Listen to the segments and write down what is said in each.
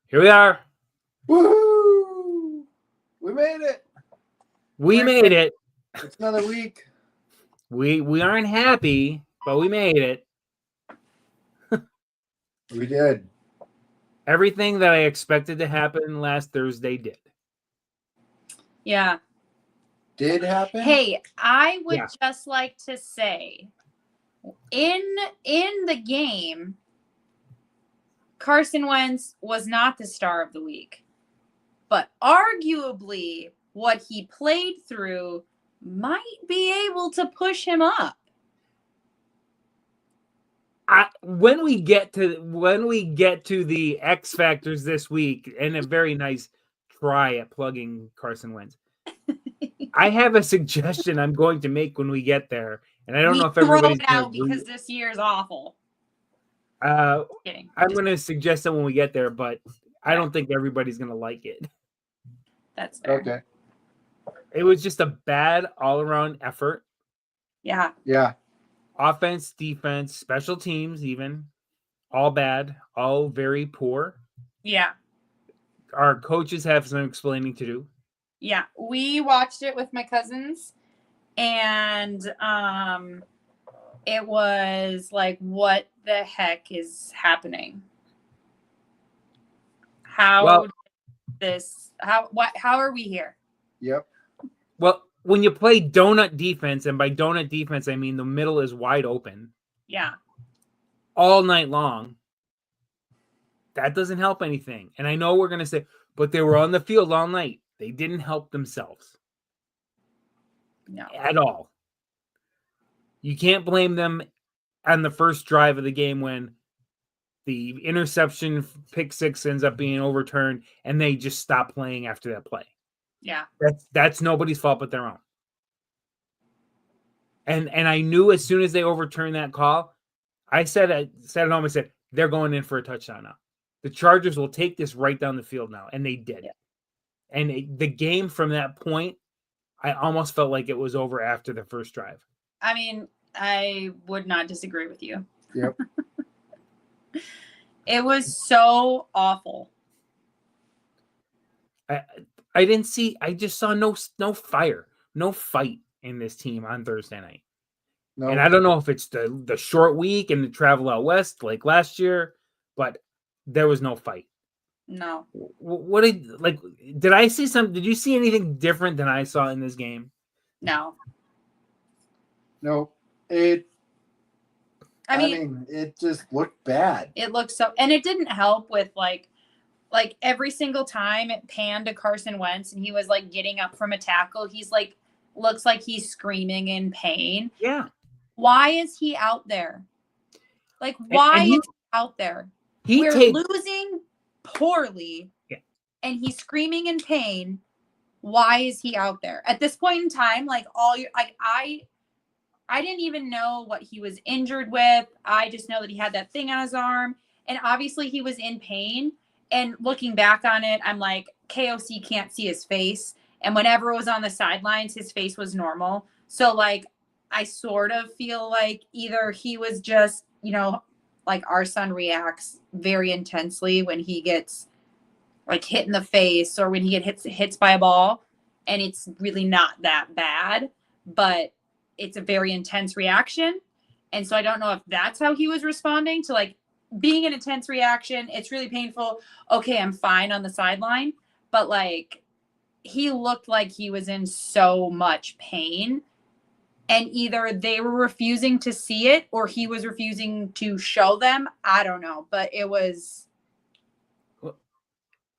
Here we are. Woohoo! We made it. We made it. It's another week. We aren't happy, but we made it. We did. Everything that I expected to happen last Thursday did. Yeah. Did happen? Hey, I would just like to say, in the game, Carson Wentz was not the star of the week, but arguably what he played through might be able to push him up. When we get to the X factors this week, and a very nice try at plugging Carson Wentz, I have a suggestion I'm going to make when we get there, and I don't know if everybody's throw it out because this year is awful. I'm going to suggest it when we get there, but I don't think everybody's going to like it. That's fair. Okay. It was just a bad all-around effort. Yeah. Yeah. Offense, defense, special teams, even all bad, all very poor. Yeah. Our coaches have some explaining to do. Yeah. We watched it with my cousins, and it was like, what the heck is happening? How are we here? Yep. Well, when you play donut defense, and by donut defense, I mean the middle is wide open. Yeah. All night long. That doesn't help anything. And I know we're going to say, but they were on the field all night. They didn't help themselves. No. At all. You can't blame them on the first drive of the game when the interception pick six ends up being overturned and they just stop playing after that play. Yeah. That's nobody's fault but their own. And I knew as soon as they overturned that call, I said at home, I said, they're going in for a touchdown now. The Chargers will take this right down the field now. And they did. Yeah. And the game from that point, I almost felt like it was over after the first drive. I mean, I would not disagree with you. Yep. It was so awful. I just saw no fire, no fight in this team on Thursday night. No. And I don't know if it's the short week and the travel out west like last year, but there was no fight. No. Did I see something? Did you see anything different than I saw in this game? No. No. I mean, it just looked bad. It looked so, and it didn't help with like every single time it panned to Carson Wentz and he was like getting up from a tackle, he's like, looks like he's screaming in pain. Yeah. Why is he out there? Like, why is he out there? We're losing poorly, and he's screaming in pain. Why is he out there at this point in time? Like I didn't even know what he was injured with. I just know that he had that thing on his arm, and obviously he was in pain. And looking back on it, I'm like, KOC can't see his face. And whenever it was on the sidelines, his face was normal. So, like, I sort of feel like either he was just, like our son reacts very intensely when he gets, like, hit in the face or when he gets hits by a ball. And it's really not that bad, but it's a very intense reaction. And so I don't know if that's how he was responding to, like, being an intense reaction. It's really painful. Okay, I'm fine on the sideline. But, like, he looked like he was in so much pain. And either they were refusing to see it or he was refusing to show them. I don't know. But it was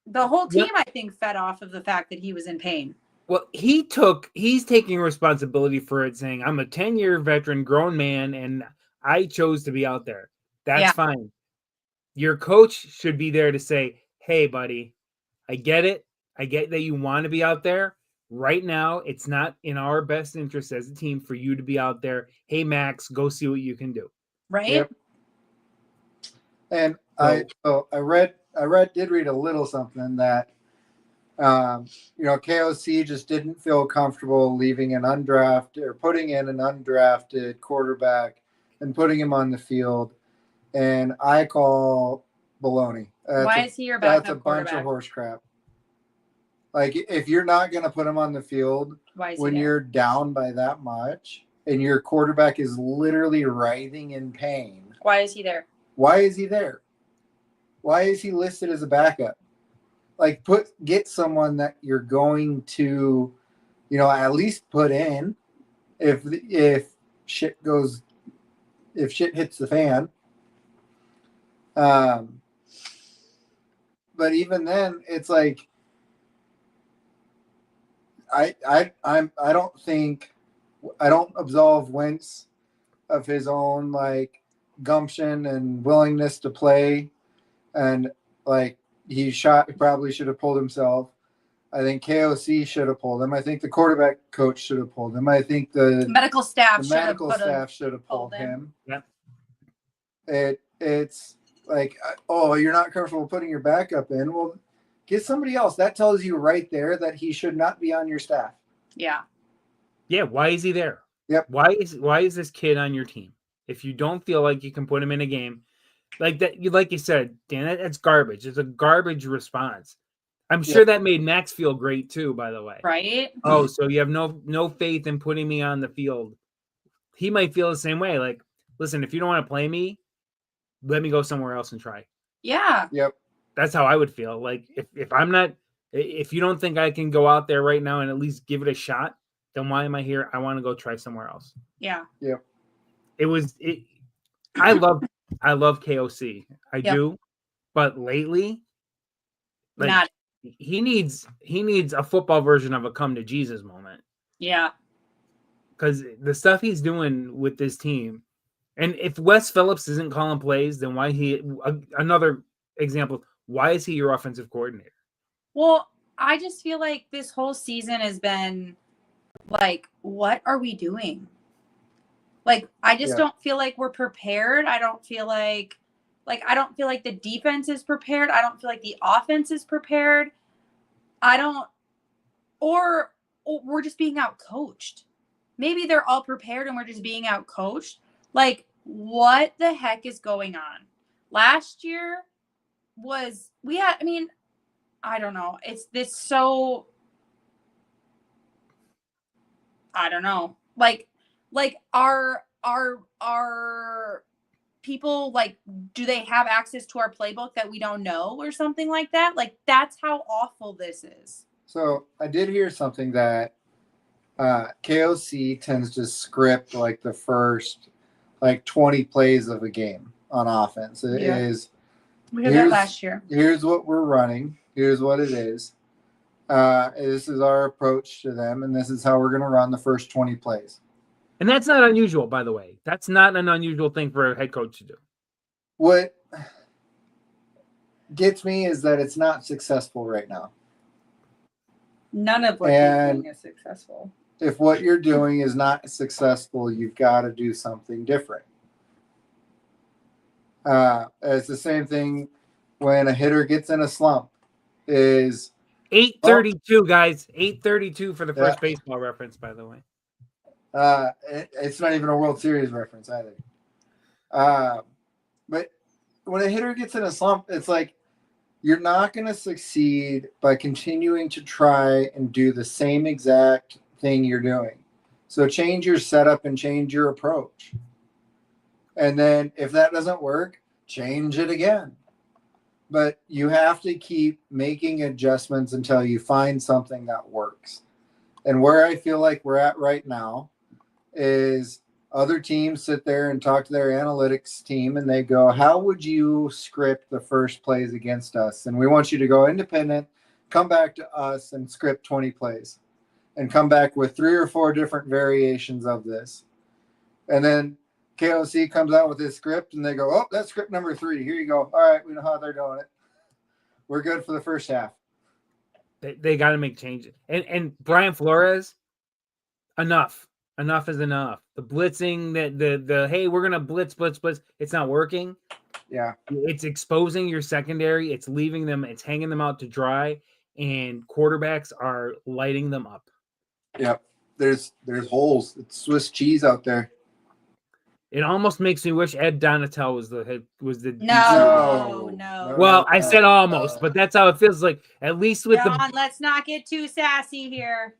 the whole team, I think, fed off of the fact that he was in pain. Well, he's taking responsibility for it, saying, I'm a 10-year veteran, grown man, and I chose to be out there. That's fine. Your coach should be there to say, hey, buddy, I get it. I get that you want to be out there. Right now, it's not in our best interest as a team for you to be out there. Hey, Max, go see what you can do. Right. Yep. And I did read a little something that, KOC just didn't feel comfortable leaving an undrafted or putting in an undrafted quarterback and putting him on the field. And I call baloney. Why is he your That's backup a bunch quarterback? of horse crap. Like, if you're not going to put him on the field when you're down by that much and your quarterback is literally writhing in pain. Why is he there? Why is he there? Why is he listed as a backup? Like, get someone that you're going to, at least put in if shit hits the fan. But even then, it's like, I don't absolve Wentz of his own like gumption and willingness to play, and like he probably should have pulled himself. I think KOC should have pulled him. I think the quarterback coach should have pulled him. I think the medical staff should have pulled him. Yep. It's like, oh, you're not comfortable putting your backup in. Well, get somebody else. That tells you right there that he should not be on your staff. Yeah. Yeah. Why is he there? Yep. Why is this kid on your team? If you don't feel like you can put him in a game like that, like you said, Dan, that's garbage. It's a garbage response. I'm sure that made Max feel great too, by the way. Right. Oh, so you have no faith in putting me on the field. He might feel the same way. Like, listen, if you don't want to play me, let me go somewhere else and try. Yeah. Yep. That's how I would feel. Like, if you don't think I can go out there right now and at least give it a shot, then why am I here? I want to go try somewhere else. Yeah. Yep. I love KOC. I do. But lately, like, he needs a football version of a come to Jesus moment. Yeah. Because the stuff he's doing with this team, and if Wes Phillips isn't calling plays, then another example, why is he your offensive coordinator? Well, I just feel like this whole season has been like, what are we doing? Like, I just don't feel like we're prepared. I don't feel like the defense is prepared. I don't feel like the offense is prepared. Or we're just being out coached. Maybe they're all prepared and we're just being out coached. Like, what the heck is going on? Last year I don't know. It's this so, I don't know. Like our people, like, do they have access to our playbook that we don't know or something like that? Like, that's how awful this is. So I did hear something that KOC tends to script like the first like 20 plays of a game on offense. It is, we had that last year. Here's what we're running. Here's what it is. This is our approach to them, and this is how we're going to run the first 20 plays. And that's not unusual, by the way. That's not an unusual thing for a head coach to do. What gets me is that it's not successful right now. None of what you're doing is successful. If what you're doing is not successful, you've got to do something different. It's the same thing when a hitter gets in a slump. Is 8:32, guys. 8:32 for the first baseball reference, by the way. It's not even a World Series reference either. But when a hitter gets in a slump, it's like you're not going to succeed by continuing to try and do the same exact thing you're doing. So change your setup and change your approach. And then if that doesn't work, change it again. But you have to keep making adjustments until you find something that works. And where I feel like we're at right now is other teams sit there and talk to their analytics team and they go, how would you script the first plays against us? And we want you to go independent, come back to us and script 20 plays and come back with 3 or 4 different variations of this. And then KOC comes out with his script and they go, oh, that's script number 3. Here you go. All right, we know how they're doing it. We're good for the first half. They got to make changes. And Brian Flores, enough. Enough is enough. The blitzing, the hey, we're gonna blitz. It's not working. Yeah, it's exposing your secondary. It's leaving them. It's hanging them out to dry, and quarterbacks are lighting them up. Yep. There's holes. It's Swiss cheese out there. It almost makes me wish Ed Donatel was the DC. No. Well, I said almost, but that's how it feels like. At least with John, let's not get too sassy here.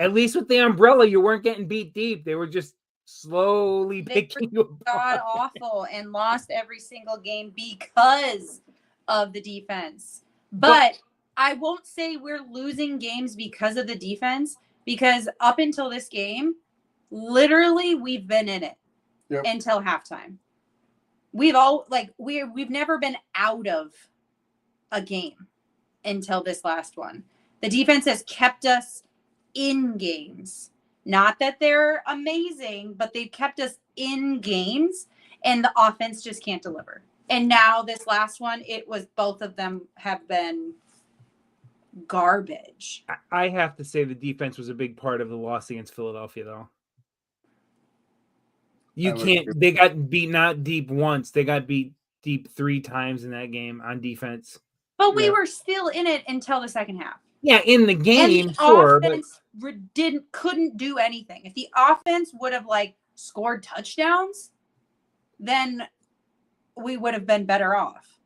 At least with the umbrella, you weren't getting beat deep. They were just slowly picking you apart. God awful and lost every single game because of the defense. But I won't say we're losing games because of the defense, because up until this game, literally we've been in it until halftime. We've never been out of a game until this last one. The defense has kept us in games. Not that they're amazing, but they've kept us in games, and the offense just can't deliver. And now this last one, it was both of them have been garbage. I have to say the defense was a big part of the loss against Philadelphia, though. They got beat not deep once. They got beat deep 3 times in that game on defense. But we were still in it until the second half. Yeah, in the game, and the offense couldn't do anything. If the offense would have scored touchdowns, then we would have been better off.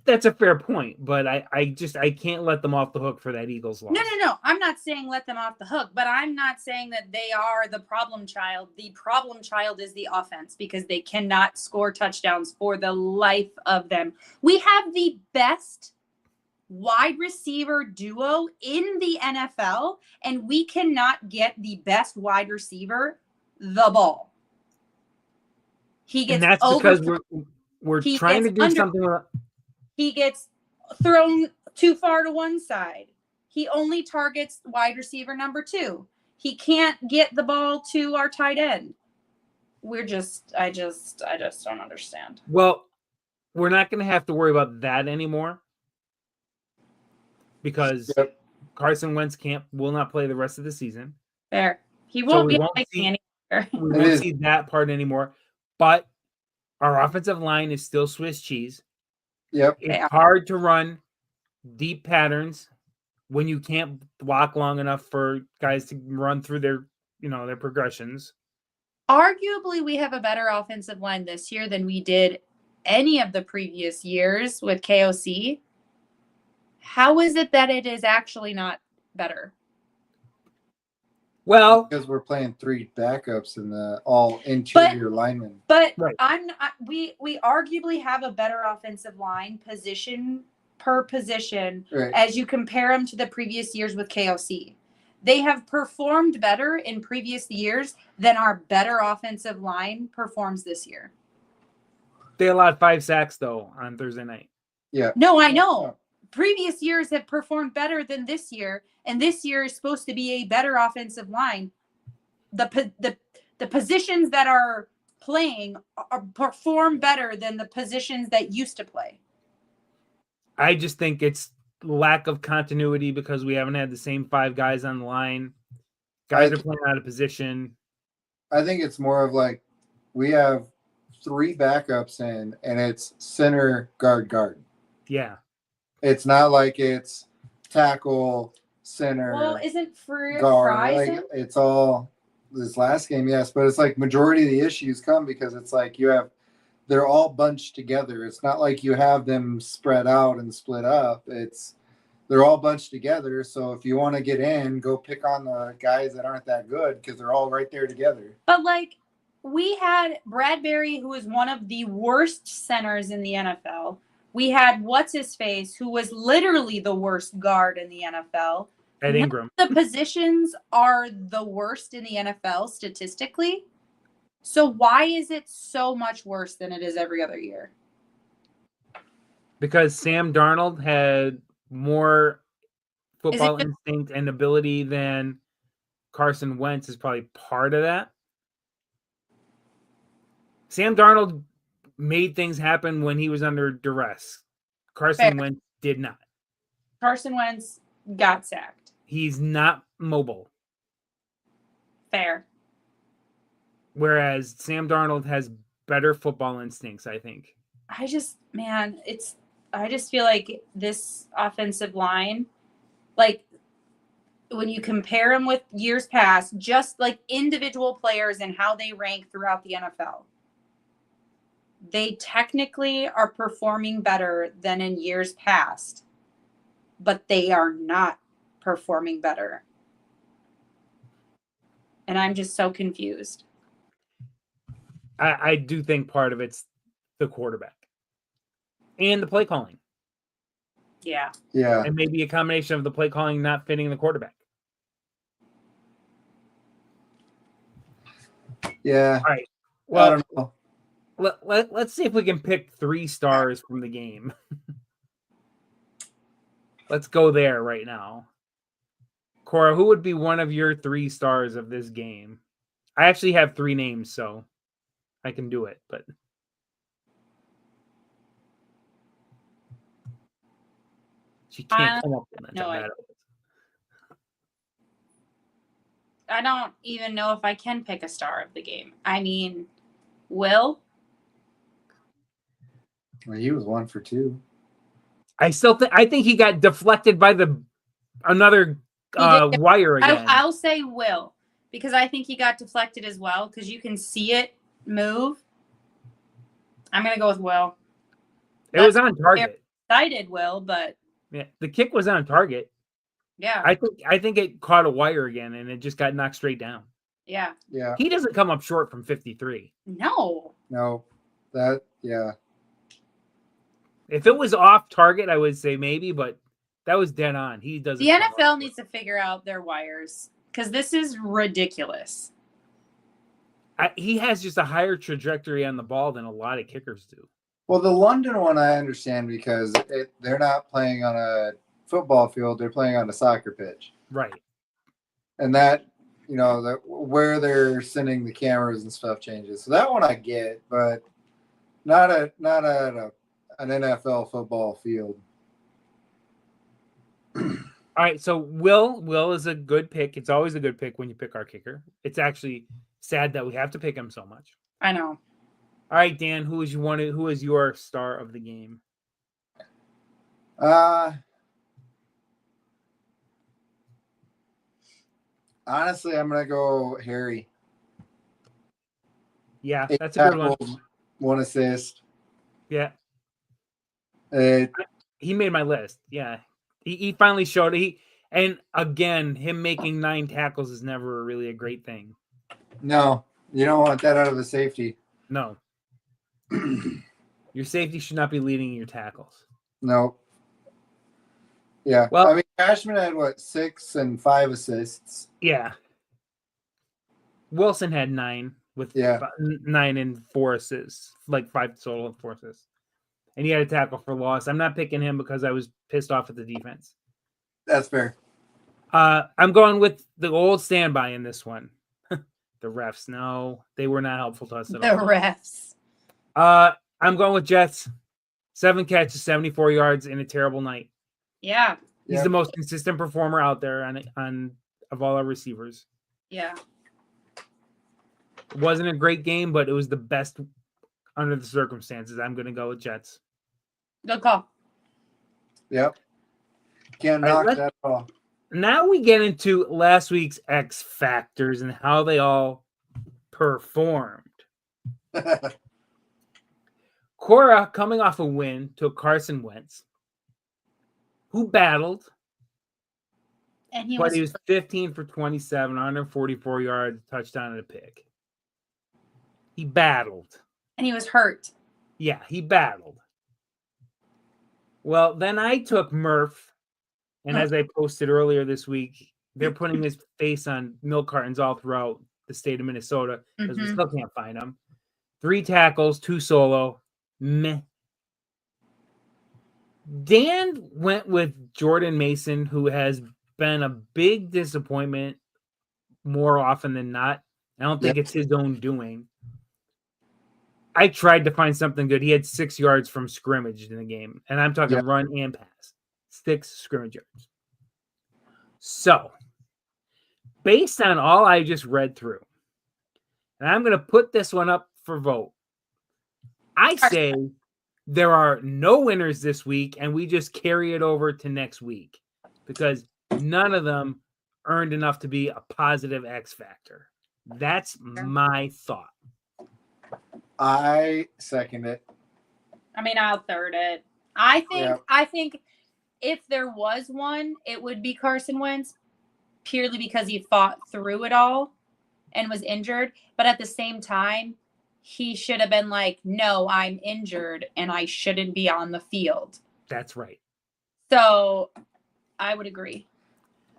That's a fair point, but I can't let them off the hook for that Eagles loss. No. I'm not saying let them off the hook, but I'm not saying that they are the problem child. The problem child is the offense, because they cannot score touchdowns for the life of them. We have the best wide receiver duo in the NFL, and we cannot get the best wide receiver the ball. He gets, and that's because we're trying to do something. He gets thrown too far to one side. He only targets wide receiver number 2. He can't get the ball to our tight end. I just don't understand. Well, we're not going to have to worry about that anymore, because Carson Wentz will not play the rest of the season. Fair. He won't be We won't see that part anymore. But our offensive line is still Swiss cheese. Yep. It's hard to run deep patterns when you can't block long enough for guys to run through their progressions. Arguably, we have a better offensive line this year than we did any of the previous years with KOC. How is it that it is actually not better? Well, because we're playing 3 backups and all interior linemen. But we arguably have a better offensive line position per position as you compare them to the previous years with KOC. They have performed better in previous years than our better offensive line performs this year. They allowed 5 sacks though on Thursday night. Yeah. No, I know. Previous years have performed better than this year, and this year is supposed to be a better offensive line. The positions that are playing perform better than the positions that used to play. I just think it's lack of continuity because we haven't had the same 5 guys on the line. Guys are playing out of position. I think it's more of we have 3 backups in, and it's center, guard. Yeah. It's not like it's tackle, center. Well, isn't guard. It's all this last game, yes, but it's majority of the issues come because it's they're all bunched together. It's not like you have them spread out and split up. They're all bunched together. So if you want to get in, go pick on the guys that aren't that good because they're all right there together. But we had Bradbury, who is one of the worst centers in the NFL. We had what's-his-face, who was literally the worst guard in the NFL. Ed Ingram. The positions are the worst in the NFL statistically. So why is it so much worse than it is every other year? Because Sam Darnold had more football instinct and ability than Carson Wentz is probably part of that. Sam Darnold made things happen when he was under duress. Carson Wentz did not. Carson Wentz got sacked. He's not mobile. Fair. Whereas Sam Darnold has better football instincts, I think. I just feel like this offensive line, when you compare them with years past, just individual players and how they rank throughout the NFL. they technically are performing better than in years past, but they are not performing better. And I'm just so confused. I do think part of it's the quarterback and the play calling. Yeah. Yeah. And maybe a combination of the play calling not fitting the quarterback. Yeah. All right. I Well, don't know. let's see if we can pick 3 stars from the game. Let's go there right now. Cora, who would be one of your 3 stars of this game? I actually have 3 names, so I can do it, but she can't come up with it. I don't even know if I can pick a star of the game. I mean, Will. Well, he was 1 for 2. I think he got deflected by another wire again. I'll say Will, because I think he got deflected as well, because you can see it move. I'm gonna go with Will. It was on target. Excited, Will, but yeah, the kick was on target. Yeah. I think it caught a wire again and it just got knocked straight down. Yeah. Yeah. He doesn't come up short from 53. No. Yeah. If it was off target, I would say maybe, but that was dead on. He doesn't. The NFL needs to figure out their wires, because this is ridiculous. He has just a higher trajectory on the ball than a lot of kickers do. Well, the London one I understand, because they're not playing on a football field; they're playing on a soccer pitch. Right. And that, where they're sending the cameras and stuff changes. So that one I get, but not at an NFL football field. All right, so Will is a good pick. It's always a good pick when you pick our kicker. It's actually sad that we have to pick him so much. I know. All right, Dan, who is your star of the game? Honestly, I'm gonna go Harry. Yeah, that's a good one. 1 assist. Yeah. He made my list. Yeah. He finally showed it. And again, him making 9 tackles is never really a great thing. No, you don't want that out of a safety. No. Your safety should not be leading your tackles. No. Yeah. Well, I mean, Cashman had 6 and 5 assists. Yeah. Wilson had 9 with 9 and 4 assists, like 5 total and 4 assists. And he had a tackle for loss. I'm not picking him because I was pissed off at the defense. That's fair. I'm going with the old standby in this one. The refs. No, they were not helpful to us at all. The refs. I'm going with Jets. 7 catches, 74 yards in a terrible night. Yeah. He's the most consistent performer out there on of all our receivers. Yeah. It wasn't a great game, but it was the best under the circumstances. I'm going to go with Jets. Good call. Yep. Can't knock that off. Now we get into last week's X Factors and how they all performed. Cora, coming off a win, took Carson Wentz, who battled. And he was 15 for 27, 144 yards, touchdown and a pick. He battled. And he was hurt. Yeah, he battled. Well, then I took Murph, and as I posted earlier this week, they're putting his face on milk cartons all throughout the state of Minnesota because we still can't find him. 3 tackles, 2 solo. Meh. Dan went with Jordan Mason, who has been a big disappointment more often than not. I don't think it's his own doing. I tried to find something good. He had 6 yards from scrimmage in the game, and I'm talking run and pass. 6 scrimmage yards. So, based on all I just read through, and I'm going to put this one up for vote, I say there are no winners this week, and we just carry it over to next week because none of them earned enough to be a positive X factor. That's my thought. I second it. I mean, I'll third it. I think if there was one, it would be Carson Wentz, purely because he fought through it all and was injured. But at the same time, he should have been like, no, I'm injured and I shouldn't be on the field. That's right. So I would agree.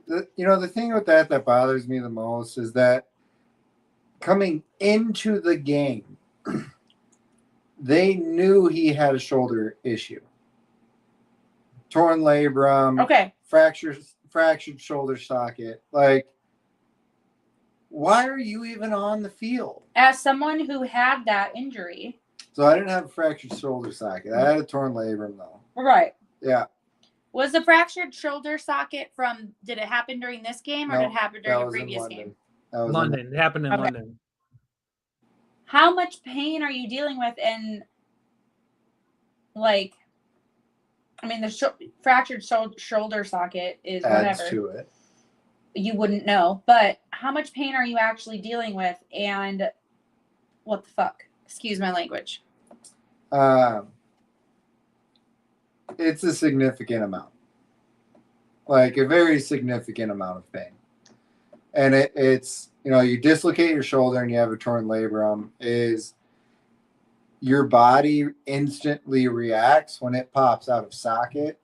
The thing with that bothers me the most is that coming into the game, they knew he had a shoulder issue. Torn labrum. Okay. Fractured shoulder socket. Like, why are you even on the field? As someone who had that injury. So I didn't have a fractured shoulder socket. I had a torn labrum, though. Right. Yeah. Was the fractured shoulder socket did it happen during this game or did it happen during a previous game? London. It happened in London. How much pain are you dealing with the fractured shoulder socket is adds whatever. to it. You wouldn't know, but how much pain are you actually dealing with? And what the fuck? Excuse my language. It's a significant amount, like a very significant amount of pain. And it's, you dislocate your shoulder and you have a torn labrum, is your body instantly reacts when it pops out of socket.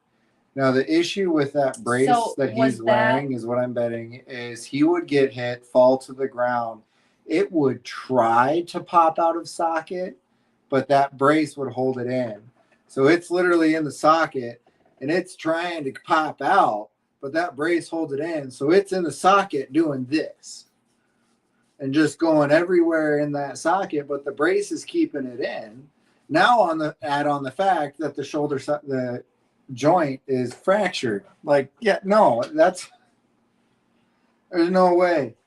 Now, the issue with that brace that he's wearing is what I'm betting is he would get hit, fall to the ground. It would try to pop out of socket, but that brace would hold it in. So it's literally in the socket and it's trying to pop out, but that brace holds it in. So it's in the socket doing this and just going everywhere in that socket, but the brace is keeping it in. Now add on the fact that the joint is fractured. Like, yeah, no, there's no way.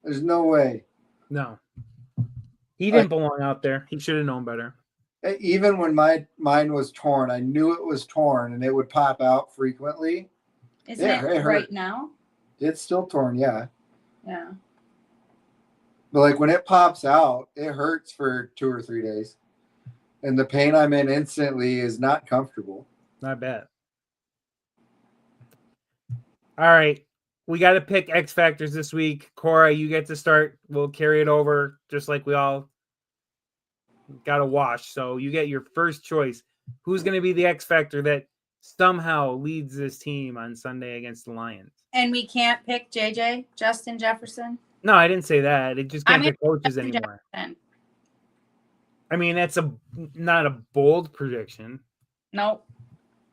There's no way. No. He didn't belong out there. He should have known better. Even when mine was torn, I knew it was torn and it would pop out frequently. Isn't it right now? It's still torn, yeah. Yeah. But like when it pops out, it hurts for 2 or 3 days. And the pain I'm in instantly is not comfortable. Not bad. All right. We got to pick X Factors this week. Cora, you get to start. We'll carry it over just like we all got to wash. So you get your first choice. Who's going to be the X Factor that somehow leads this team on Sunday against the Lions? And we can't pick JJ, Justin Jefferson? No, I didn't say that. It just can't pick coaches anymore. Jefferson. I mean, that's not a bold prediction. No.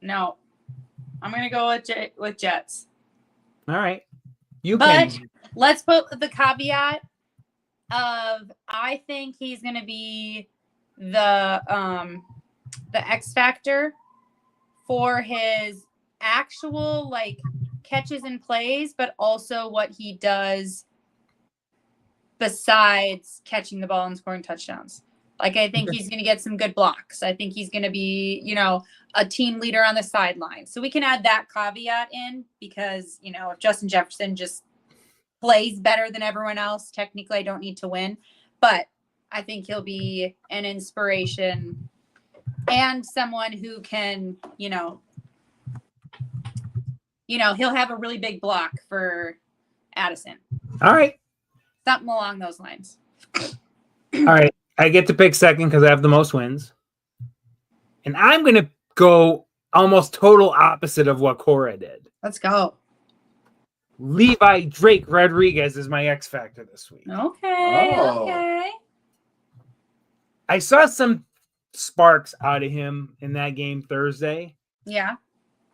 I'm going to go with Jets. All right. But let's put the caveat of I think he's going to be the X factor for his actual catches and plays, but also what he does besides catching the ball and scoring touchdowns. I think he's going to get some good blocks. I think he's going to be, a team leader on the sideline. So we can add that caveat in because, if Justin Jefferson just plays better than everyone else, technically I don't need to win. But I think he'll be an inspiration and someone who can, he'll have a really big block for Addison. All right. Something along those lines. All right. I get to pick second because I have the most wins. And I'm going to go almost total opposite of what Cora did. Let's go. Levi Drake Rodriguez is my X Factor this week. Okay. I saw some sparks out of him in that game Thursday. Yeah.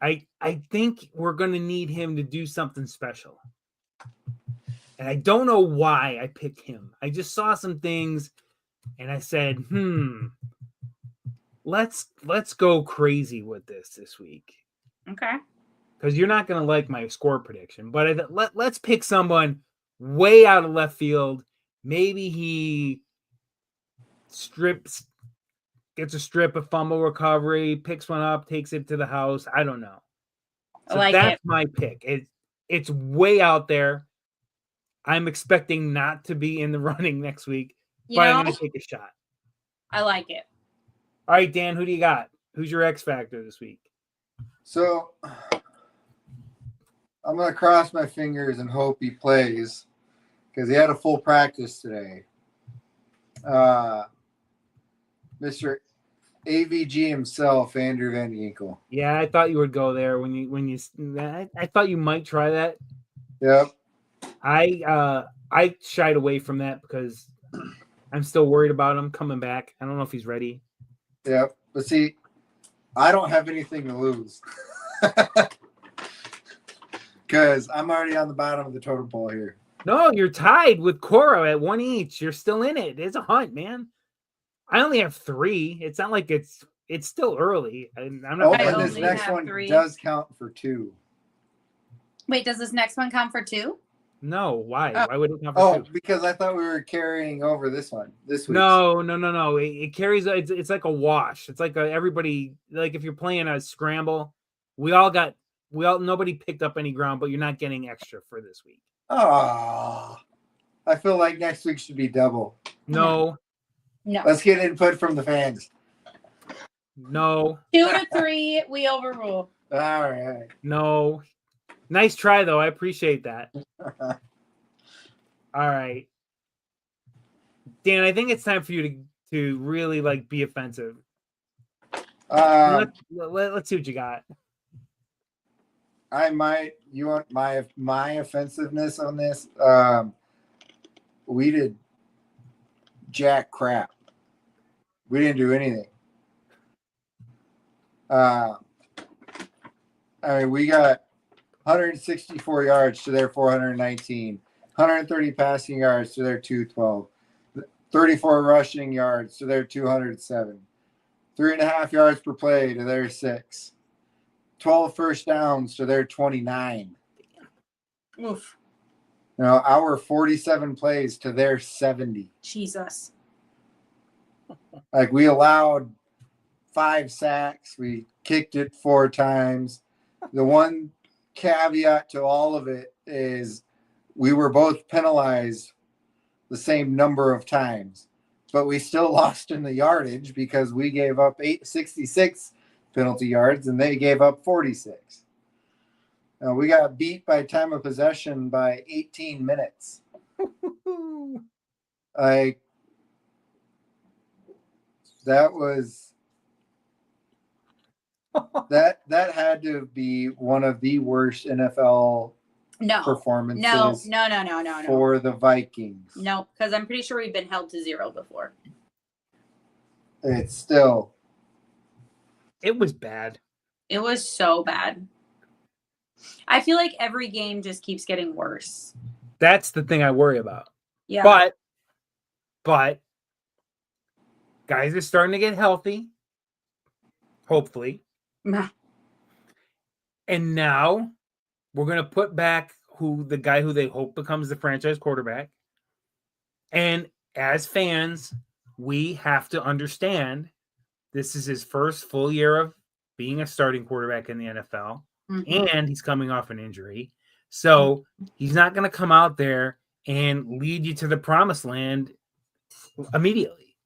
I think we're going to need him to do something special. And I don't know why I picked him. I just saw some things and I said, let's go crazy with this week. Okay. Because you're not going to like my score prediction. But let's pick someone way out of left field. Maybe he gets a strip, a fumble recovery, picks one up, takes it to the house. I don't know. So that's my pick. It's way out there. I'm expecting not to be in the running next week. but I'm going to take a shot. I like it. All right, Dan, who do you got? Who's your X factor this week? So I'm going to cross my fingers and hope he plays because he had a full practice today. Mr. AVG himself, Andrew Van Ginkel. Yeah, I thought you would go there I thought you might try that. Yep. I shied away from that because I'm still worried about him coming back. I don't know if he's ready. Yep. But see, I don't have anything to lose. Because I'm already on the bottom of the totem pole here. No, you're tied with Cora at 1 each. You're still in it. It's a hunt, man. I only have 3. It's not like it's still early. I'm not. And this next one does count for 2. Wait, does this next one count for 2? No, why? Why would it count for 2? Because I thought we were carrying over this one. This week. No. It carries. It's like a wash. It's like everybody. Like if you're playing a scramble, nobody picked up any ground, but you're not getting extra for this week. Oh, I feel like next week should be double. No. Let's get input from the fans. No. 2 to 3, we overrule. All right. No. Nice try, though. I appreciate that. All right. Dan, I think it's time for you to really be offensive. Let's see what you got. You want my offensiveness on this? We did jack crap. We didn't do anything. We got 164 yards to their 419, 130 passing yards to their 212, 34 rushing yards to their 207, 3.5 yards per play to their 6, 12 first downs to their 29. Oof. Our 47 plays to their 70. Jesus. We allowed 5 sacks. We kicked it 4 times. The one caveat to all of it is we were both penalized the same number of times, but we still lost in the yardage because we gave up 866 penalty yards and they gave up 46. We got beat by time of possession by 18 minutes. That was that had to be one of the worst NFL performances. No. For the Vikings. No, because I'm pretty sure we've been held to 0 before. It's still. It was bad. It was so bad. I feel like every game just keeps getting worse. That's the thing I worry about. Yeah. But guys are starting to get healthy. Hopefully. And now we're going to put back the guy who they hope becomes the franchise quarterback. And as fans, we have to understand this is his first full year of being a starting quarterback in the NFL. Mm-hmm. And he's coming off an injury. So he's not going to come out there and lead you to the promised land immediately.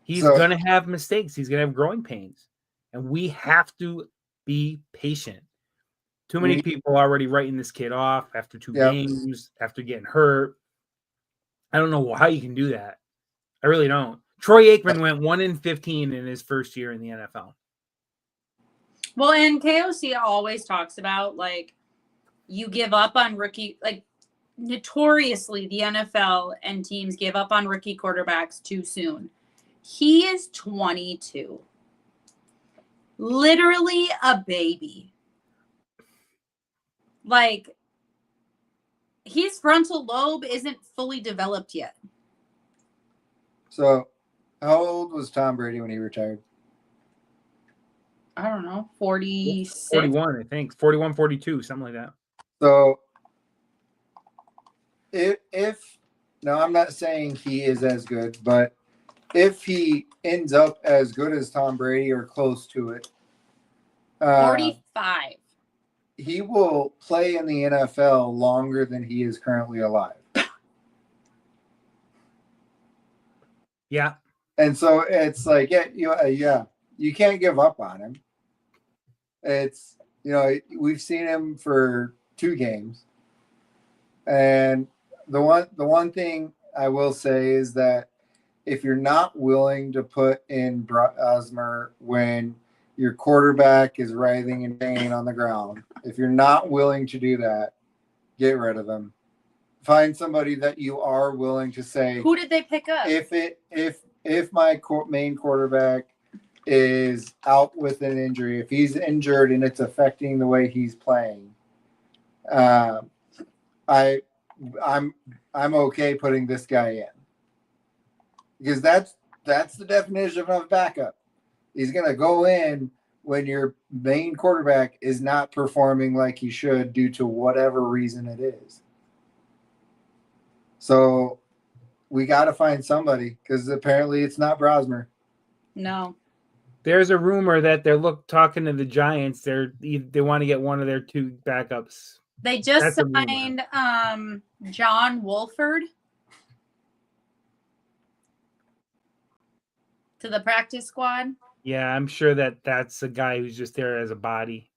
He's going to have mistakes. He's going to have growing pains. And we have to be patient. Too many people already writing this kid off after 2 games, after getting hurt. I don't know how you can do that. I really don't. Troy Aikman went 1-15 in his first year in the NFL. Well, and KOC always talks about, you give up on rookie, notoriously the NFL and teams give up on rookie quarterbacks too soon. He is 22. Literally a baby. His frontal lobe isn't fully developed yet. So, how old was Tom Brady when he retired? I don't know, 46? 41, I think. 41, 42, something like that. So, now I'm not saying he is as good, but if he ends up as good as Tom Brady or close to it, 45. He will play in the NFL longer than he is currently alive. Yeah. And so it's like, you can't give up on him. It's, we've seen him for 2 games. And the one thing I will say is that if you're not willing to put in Brosmer when your quarterback is writhing in pain on the ground, if you're not willing to do that, get rid of him. Find somebody that you are willing to say. Who did they pick up? If my main quarterback is out with an injury, if he's injured and it's affecting the way he's playing, I'm okay putting this guy in, because that's the definition of backup. He's going to go in when your main quarterback is not performing like he should due to whatever reason it is. So we got to find somebody, because apparently it's not Brosmer. No. There's a rumor that they're talking to the Giants. They want to get one of their 2 backups. They just signed John Wolford to the practice squad. Yeah, I'm sure that's a guy who's just there as a body.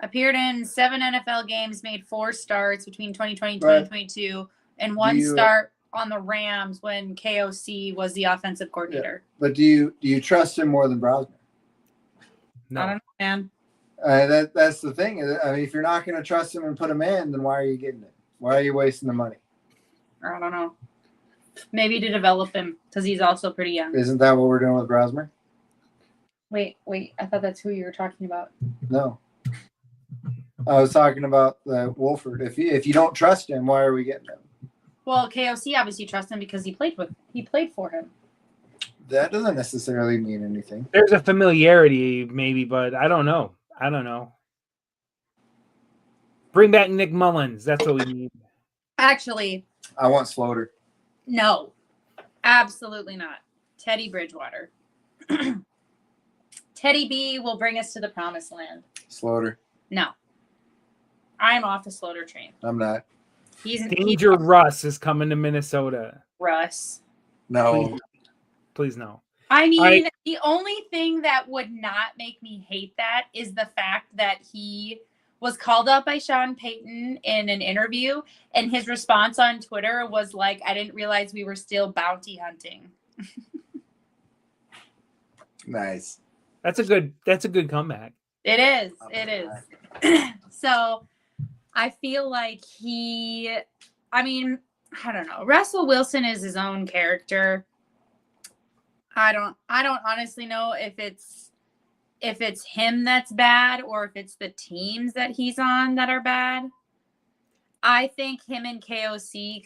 Appeared in 7 NFL games, made 4 starts between 2020 and 2022, and 1 start on the Rams when KOC was the offensive coordinator. Yeah. But do you trust him more than Brosmer? No. I don't know, man. That's the thing. I mean, if you're not going to trust him and put him in, then why are you getting it? Why are you wasting the money? I don't know. Maybe to develop him, because he's also pretty young. Isn't that what we're doing with Brosmer? Wait. I thought that's who you were talking about. No. I was talking about Wolford. If you don't trust him, why are we getting him? Well, KOC obviously trusts him because he played for him. That doesn't necessarily mean anything. There's a familiarity, maybe, but I don't know. Bring back Nick Mullins. That's what we need. Actually, I want Slaughter. No, absolutely not. Teddy Bridgewater. Teddy B will bring us to the promised land. Slaughter. No. I'm off the Slaughter train. I'm not. Russ is coming to Minnesota. Russ. No. Please no. I mean, the only thing that would not make me hate that is the fact that he was called up by Sean Payton in an interview, and his response on Twitter was like, I didn't realize we were still bounty hunting. Nice. That's a good comeback. It is. So I feel like I don't know. Russell Wilson is his own character. I don't honestly know if it's him that's bad or if it's the teams that he's on that are bad. I think him and KOC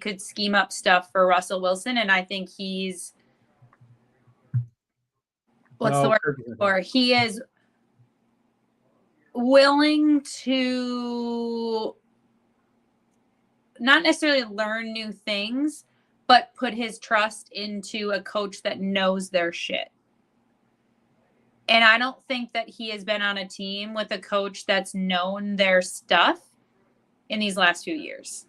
could scheme up stuff for Russell Wilson, and I think he's he is willing to not necessarily learn new things, but put his trust into a coach that knows their shit. And I don't think that he has been on a team with a coach that's known their stuff in these last few years.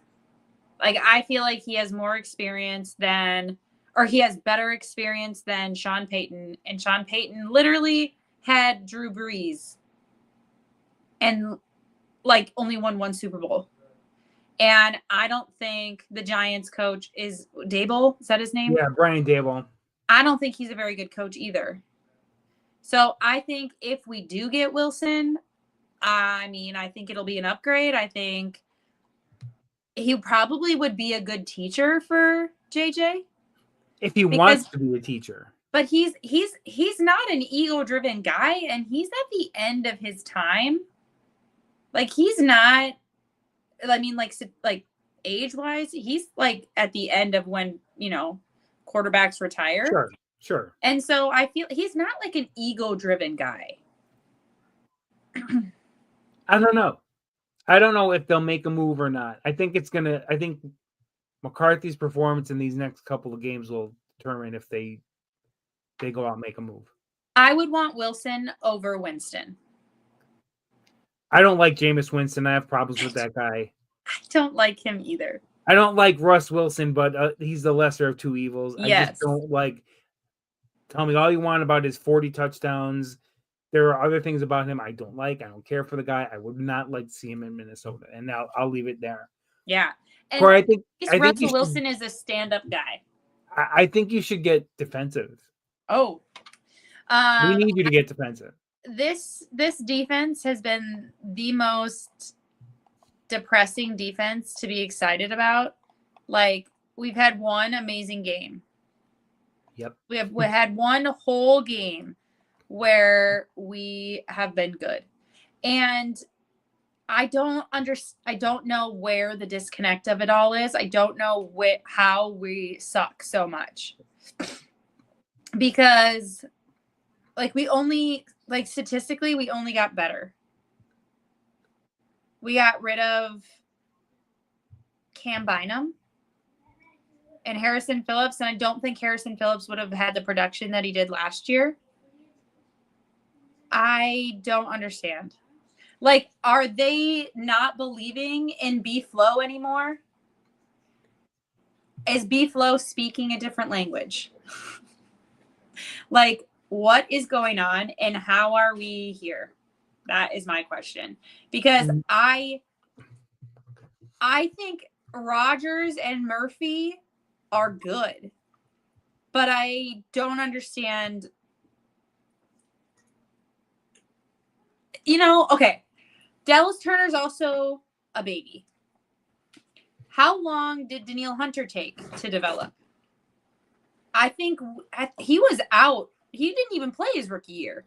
Like, I feel like he has more experience he has better experience than Sean Payton. And Sean Payton literally had Drew Brees and only won 1 Super Bowl. And I don't think the Giants coach is Dable. Is that his name? Yeah, Brian Dable. I don't think he's a very good coach either. So I think if we do get Wilson, I think it'll be an upgrade. I think he probably would be a good teacher for JJ. If he wants to be a teacher. But he's not an ego-driven guy, and he's at the end of his time. He's not, age-wise, he's at the end of when, quarterbacks retire. Sure. And so I feel he's not an ego-driven guy. I don't know if they'll make a move or not. I think McCarthy's performance in these next couple of games will determine if they go out and make a move. I would want Wilson over Winston. I don't like Jameis Winston. I have problems with that guy. I don't like him either. I don't like Russ Wilson, but he's the lesser of two evils. Yes. I just don't like. Tell me all you want about his 40 touchdowns. There are other things about him I don't like. I don't care for the guy. I would not like to see him in Minnesota, and now I'll leave it there. Yeah, and Corey, I think Russell Wilson is a stand-up guy. I think you should get defensive. Oh, we need you to get defensive. This defense has been the most depressing defense to be excited about. Like, we've had one amazing game. Yep. We had one whole game where we have been good. And I don't know where the disconnect of it all is. I don't know how we suck so much. Because statistically, we only got better. We got rid of Cam Bynum and Harrison Phillips, and I don't think Harrison Phillips would have had the production that he did last year. I don't understand. Like, are they not believing in B-Flow anymore? Is B-Flow speaking a different language? Like, what is going on and how are we here? That is my question. Because I think Rodgers and Murphy are good, but I don't understand. Okay. Dallas Turner's also a baby. How long did Danielle Hunter take to develop? I think he was out. He didn't even play his rookie year.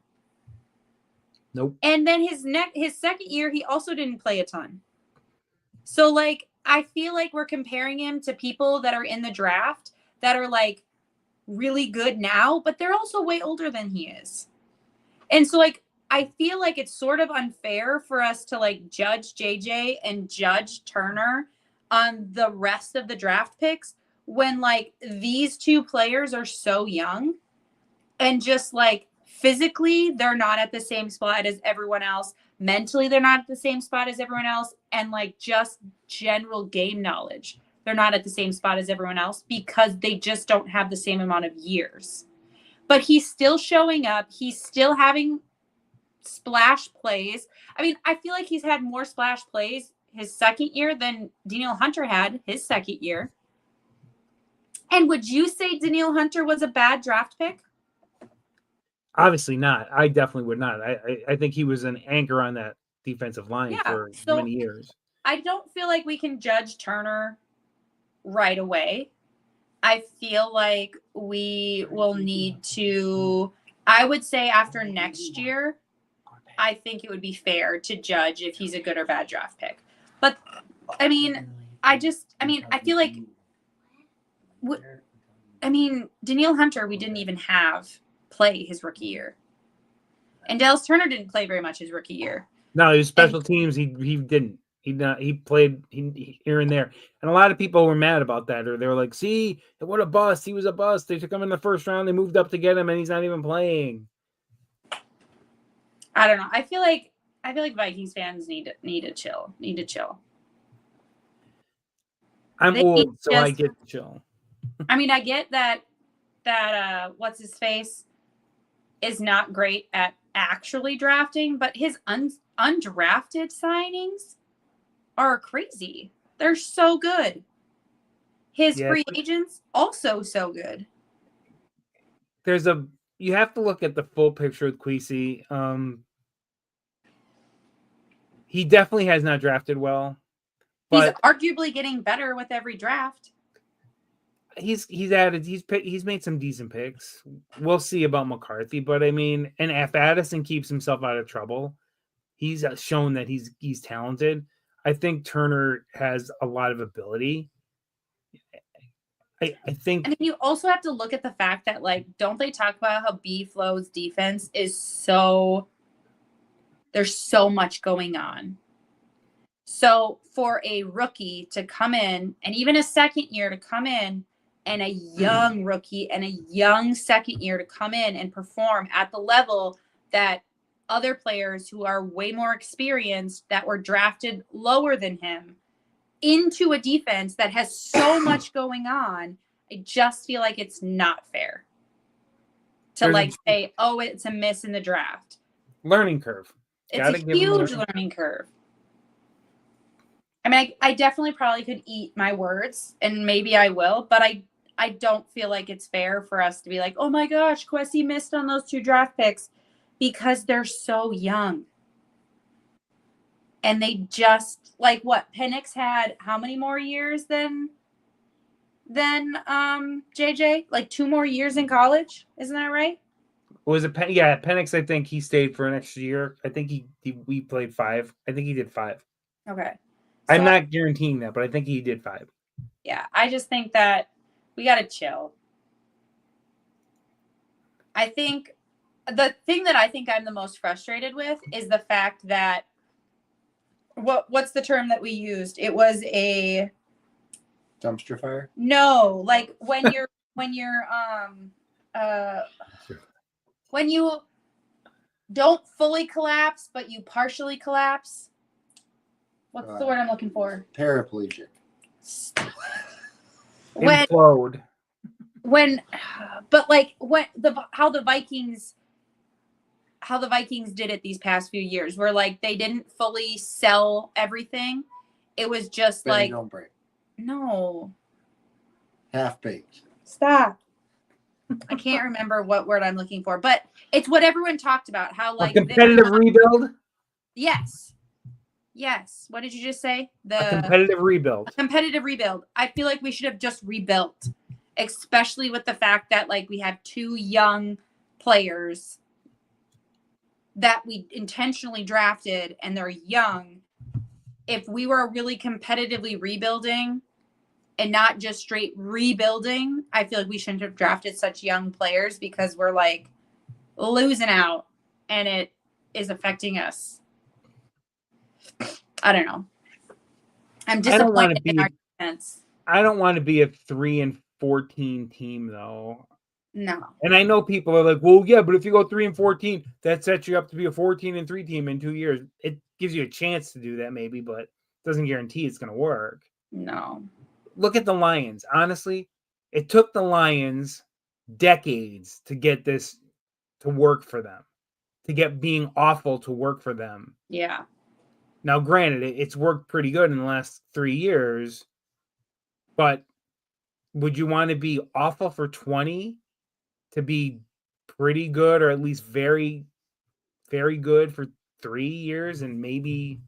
Nope. And then his second year, he also didn't play a ton. So, like, I feel like we're comparing him to people that are in the draft that are, like, really good now, but they're also way older than he is. And so, like, I feel like it's sort of unfair for us to, like, judge JJ and judge Turner on the rest of the draft picks when, like, these two players are so young and just, like, physically they're not at the same spot as everyone else. Mentally, they're not at the same spot as everyone else. And, like, just general game knowledge, they're not at the same spot as everyone else because they just don't have the same amount of years. But he's still showing up. He's still having splash plays. I mean, I feel like he's had more splash plays his second year than Danielle Hunter had his second year. And would you say Danielle Hunter was a bad draft pick? Obviously not. I definitely would not. I think he was an anchor on that defensive line for many years. I don't feel like we can judge Turner right away. I feel like we will need to, I would say after next year, I think it would be fair to judge if he's a good or bad draft pick. But, I mean, I feel like, Danielle Hunter, we didn't even have play his rookie year. And Dallas Turner didn't play very much his rookie year. No, his special teams, he didn't. He played here and there. And a lot of people were mad about that. Or they were like, see, what a bust. He was a bust. They took him in the first round. They moved up to get him, and he's not even playing. I don't know. I feel like Vikings fans need to chill. I'm old, so I get to chill. I mean, I get that what's his face is not great at actually drafting, but his undrafted signings are crazy. They're so good. His free agents also so good. You have to look at the full picture with Kwesi. He definitely has not drafted well. But he's arguably getting better with every draft. He's made some decent picks. We'll see about McCarthy, but I mean, and if Addison keeps himself out of trouble, he's shown that he's talented. I think Turner has a lot of ability. I think. And you also have to look at the fact that, like, don't they talk about how B-Flow's defense is so. There's so much going on. So for a rookie to come in, and even a second year to come in, and a young rookie and a young second year to come in and perform at the level that other players who are way more experienced that were drafted lower than him into a defense that has so much going on. I just feel like it's not fair to say, oh, it's a miss in the draft. Learning curve. It's a huge learning curve. I mean, I definitely probably could eat my words, and maybe I will, but I don't feel like it's fair for us to be like, oh my gosh, Kwesi missed on those 2 draft picks because they're so young. And they just, like, what, Penix had how many more years than JJ? Like 2 more years in college? Isn't that right? Was it Penix? I think he stayed for an extra year. I think we played 5. I think he did 5. Okay. So, I'm not guaranteeing that, but I think he did 5. Yeah, I just think that we got to chill. I think the thing that I think I'm the most frustrated with is the fact that what's the term that we used? It was a dumpster fire. No, like when you don't fully collapse, but you partially collapse. What's the word I'm looking for? Paraplegic. Implode. How the Vikings did it these past few years, where like they didn't fully sell everything. It was just Bend, don't break. No. Half baked. Stop. I can't remember what word I'm looking for, but it's what everyone talked about. How like a competitive rebuild? Yes. What did you just say? A competitive rebuild. A competitive rebuild. I feel like we should have just rebuilt, especially with the fact that like we have 2 young players that we intentionally drafted and they're young. If we were really competitively rebuilding and not just straight rebuilding, I feel like we shouldn't have drafted such young players because we're like losing out and it is affecting us. I don't know. I'm disappointed in our defense. I don't want to be a 3-14 team though. No. And I know people are like, well, yeah, but if you go 3-14, that sets you up to be a 14-3 team in 2 years. It gives you a chance to do that maybe, but doesn't guarantee it's going to work. No. Look at the Lions. Honestly, it took the Lions decades to get this to work for them, to get being awful to work for them. Yeah. Now, granted, it's worked pretty good in the last 3 years, but would you want to be awful for 20 to be pretty good, or at least very, very good for 3 years? And maybe,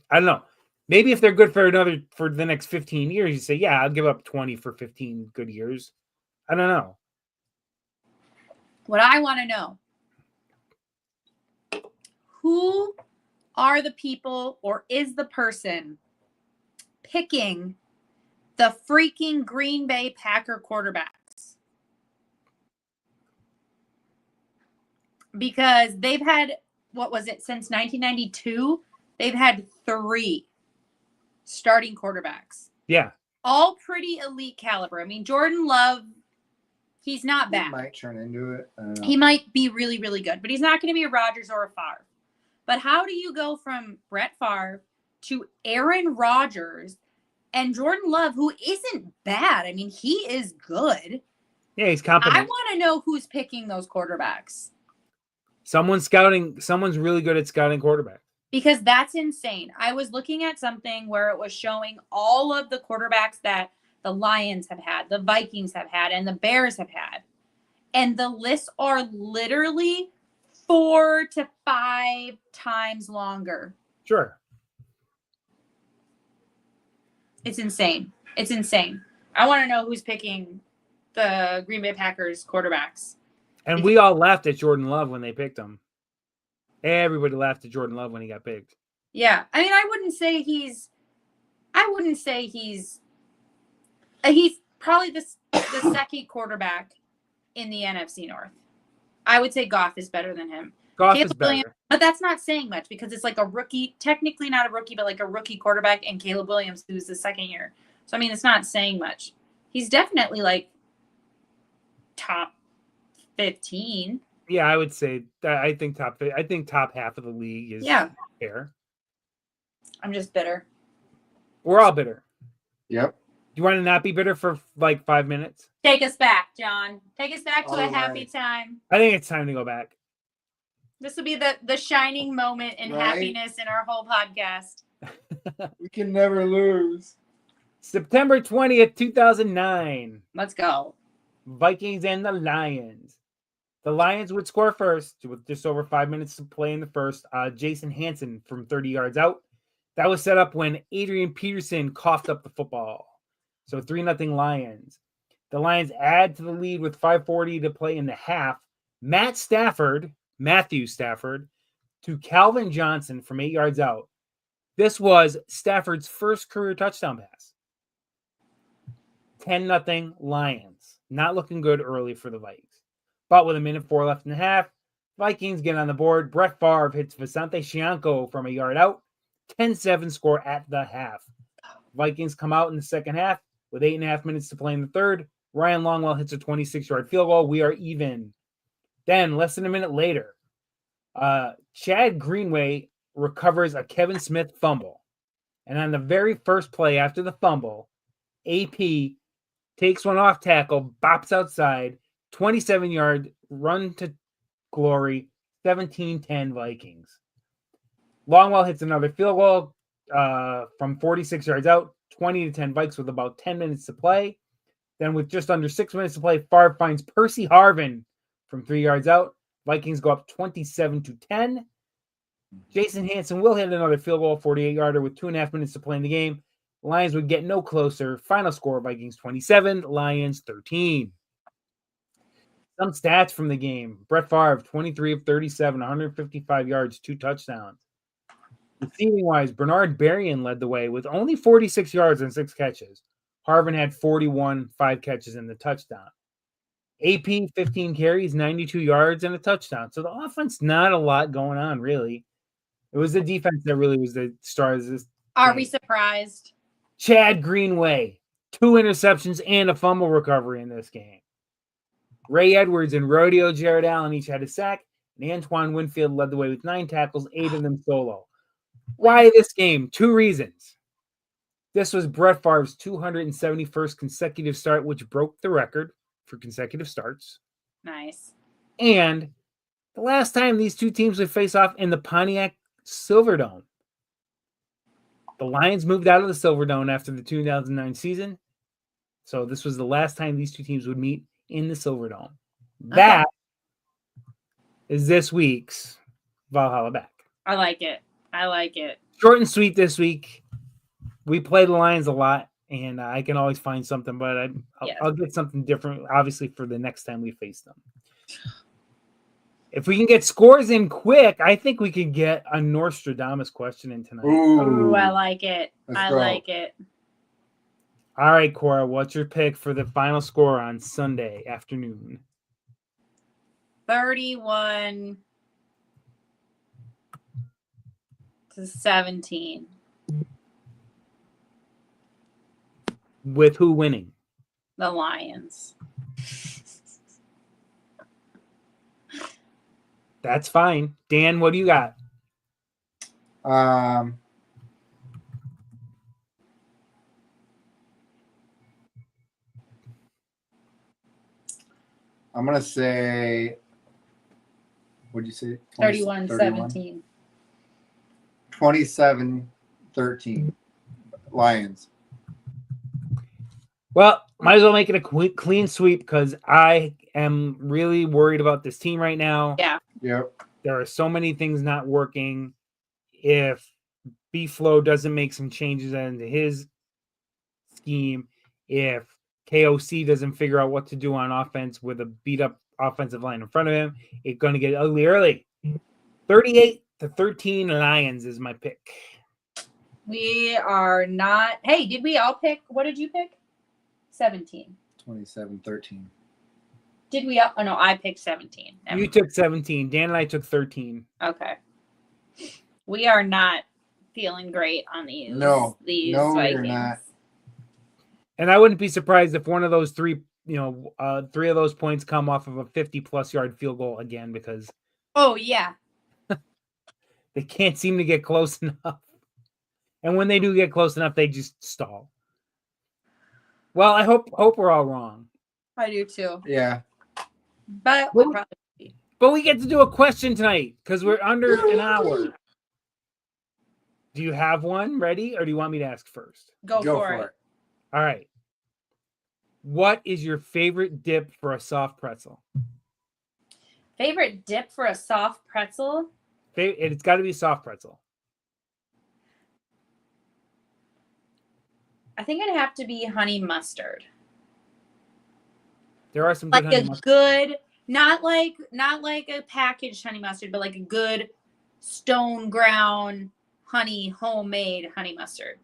I don't know. Maybe if they're good for the next 15 years, you say, yeah, I'll give up 20 for 15 good years. I don't know. What I want to know, who are the people or is the person picking the freaking Green Bay Packer quarterbacks? Because they've had, since 1992? They've had 3 starting quarterbacks. Yeah. All pretty elite caliber. I mean, Jordan Love, he's not bad. He might turn into it. He might be really, really good, but he's not going to be a Rodgers or a Favre. But how do you go from Brett Favre to Aaron Rodgers and Jordan Love, who isn't bad? I mean, he is good. Yeah, he's competent. I want to know who's picking those quarterbacks. Someone's really good at scouting quarterbacks. Because that's insane. I was looking at something where it was showing all of the quarterbacks that the Lions have had, the Vikings have had, and the Bears have had. And the lists are literally 4 to 5 times longer. Sure. It's insane. It's insane. I want to know who's picking the Green Bay Packers quarterbacks. And we all laughed at Jordan Love when they picked him. Everybody laughed at Jordan Love when he got picked. Yeah. I mean, I wouldn't say he's probably the second quarterback in the NFC North. I would say Goff is better than him. Goff is better. Williams, but that's not saying much because it's like a rookie, technically not a rookie, but like a rookie quarterback, and Caleb Williams, who's the second year. So, I mean, it's not saying much. He's definitely like top 15. Yeah, I would say that. I think top half of the league is fair. I'm just bitter. We're all bitter. Yep. You want to not be bitter for like 5 minutes? Take us back, John. Take us back to a All happy right. time. I think it's time to go back. This will be the shining moment in Right? happiness in our whole podcast. We can never lose. September 20th, 2009. Let's go. Vikings and the Lions. The Lions would score first with just over 5 minutes to play in the first. Jason Hansen from 30 yards out. That was set up when Adrian Peterson coughed up the football. So 3-0 Lions. The Lions add to the lead with 5:40 to play in the half. Matthew Stafford, to Calvin Johnson from 8 yards out. This was Stafford's first career touchdown pass. 10-0 Lions. Not looking good early for the Vikings. But with 1:04 left in the half, Vikings get on the board. Brett Favre hits Vicente Cianco from a yard out. 10-7 score at the half. Vikings come out in the second half with 8.5 minutes to play in the third. Ryan Longwell hits a 26-yard field goal. We are even. Then, less than a minute later, Chad Greenway recovers a Kevin Smith fumble. And on the very first play after the fumble, AP takes one off tackle, bops outside, 27-yard run to glory, 17-10 Vikings. Longwell hits another field goal from 46 yards out, 20-10 Vikes with about 10 minutes to play. Then with just under 6 minutes to play, Favre finds Percy Harvin from 3 yards out. Vikings go up 27-10. Jason Hansen will hit another field goal, 48-yarder with 2.5 minutes to play in the game. Lions would get no closer. Final score, Vikings 27, Lions 13. Some stats from the game. Brett Favre, 23 of 37, 155 yards, 2 touchdowns. Receiving-wise, Bernard Berrien led the way with only 46 yards and 6 catches. Harvin had 41, 5 catches and the touchdown. AP, 15 carries, 92 yards and a touchdown. So the offense, not a lot going on, really. It was the defense that really was the star of this. Are we surprised? Chad Greenway, 2 interceptions and a fumble recovery in this game. Ray Edwards and Rodeo Jared Allen each had a sack, and Antoine Winfield led the way with 9 tackles, 8 of them solo. Why this game? 2 reasons. This was Brett Favre's 271st consecutive start, which broke the record for consecutive starts. Nice. And the last time these two teams would face off in the Pontiac Silverdome. The Lions moved out of the Silverdome after the 2009 season. So this was the last time these two teams would meet in the Silverdome. That is this week's Valhalla Back. I like it. I like it. Short and sweet this week. We play the Lions a lot, and I can always find something, but I'll get something different, obviously, for the next time we face them. If we can get scores in quick, I think we could get a Nostradamus question in tonight. Ooh, I like it. Like it. All right, Cora, what's your pick for the final score on Sunday afternoon? 31-17. With who winning? The Lions. That's fine. Dan, what do you got? I'm going to say, what did you say? 31-17. 27-13. Lions. Well, might as well make it a clean sweep because I am really worried about this team right now. Yeah. Yep. There are so many things not working. If B-Flow doesn't make some changes into his scheme, if KOC doesn't figure out what to do on offense with a beat-up offensive line in front of him, it's going to get ugly early. 38-13 Lions is my pick. We are not. Hey, did we all pick? What did you pick? 17. 27-13. Did we all? Oh, no, I picked 17. You took 17. Dan and I took 13. Okay. We are not feeling great on these. No, these no, Vikings. we're not. And I wouldn't be surprised if one of those three of those points come off of a 50-plus yard field goal again because Oh, yeah. they can't seem to get close enough. And when they do get close enough, they just stall. Well, I hope we're all wrong. I do too. Yeah. But we'll probably be. But we get to do a question tonight because we're under an hour. Do you have one ready, or do you want me to ask first? Go for it. All right. What is your favorite dip for a soft pretzel? Favorite dip for a soft pretzel? It's got to be soft pretzel. I think it'd have to be honey mustard. There are some Like good honey a mustard. good, not like a packaged honey mustard, but like a good stone ground honey, homemade honey mustard.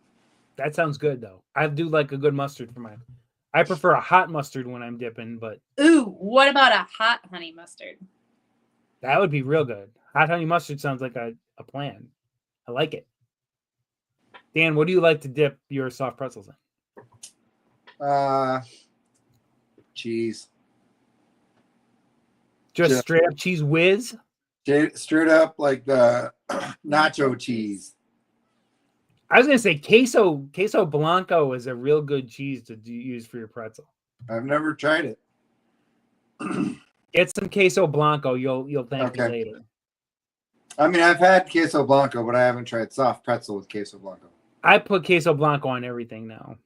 That sounds good though. I do like a good mustard for mine. I prefer a hot mustard when I'm dipping, but Ooh, what about a hot honey mustard? that would be real good. Hot honey mustard sounds like a plan. I like it. Dan, what do you like to dip your soft pretzels in? Cheese. Just straight up cheese whiz? Straight up like the nacho cheese. I was gonna say queso blanco is a real good cheese to use for your pretzel. I've never tried it. Get some queso blanco. You'll thank me later. I mean, I've had queso blanco, but I haven't tried soft pretzel with queso blanco. I put queso blanco on everything now.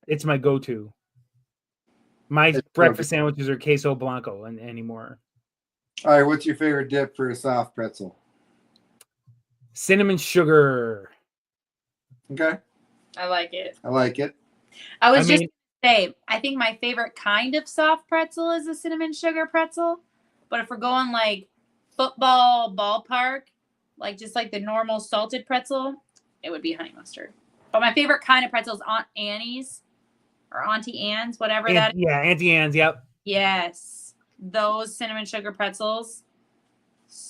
It's my go-to. My breakfast sandwiches are queso blanco anymore. All right, what's your favorite dip for a soft pretzel? Cinnamon sugar. Okay. I like it. I like it. I was just gonna say, I think my favorite kind of soft pretzel is a cinnamon sugar pretzel. But if we're going like football ballpark, like just like the normal salted pretzel, it would be honey mustard. But my favorite kind of pretzel is Aunt Annie's or Auntie Anne's, whatever that is. Yeah, Auntie Anne's, yep. Yes. Those cinnamon sugar pretzels.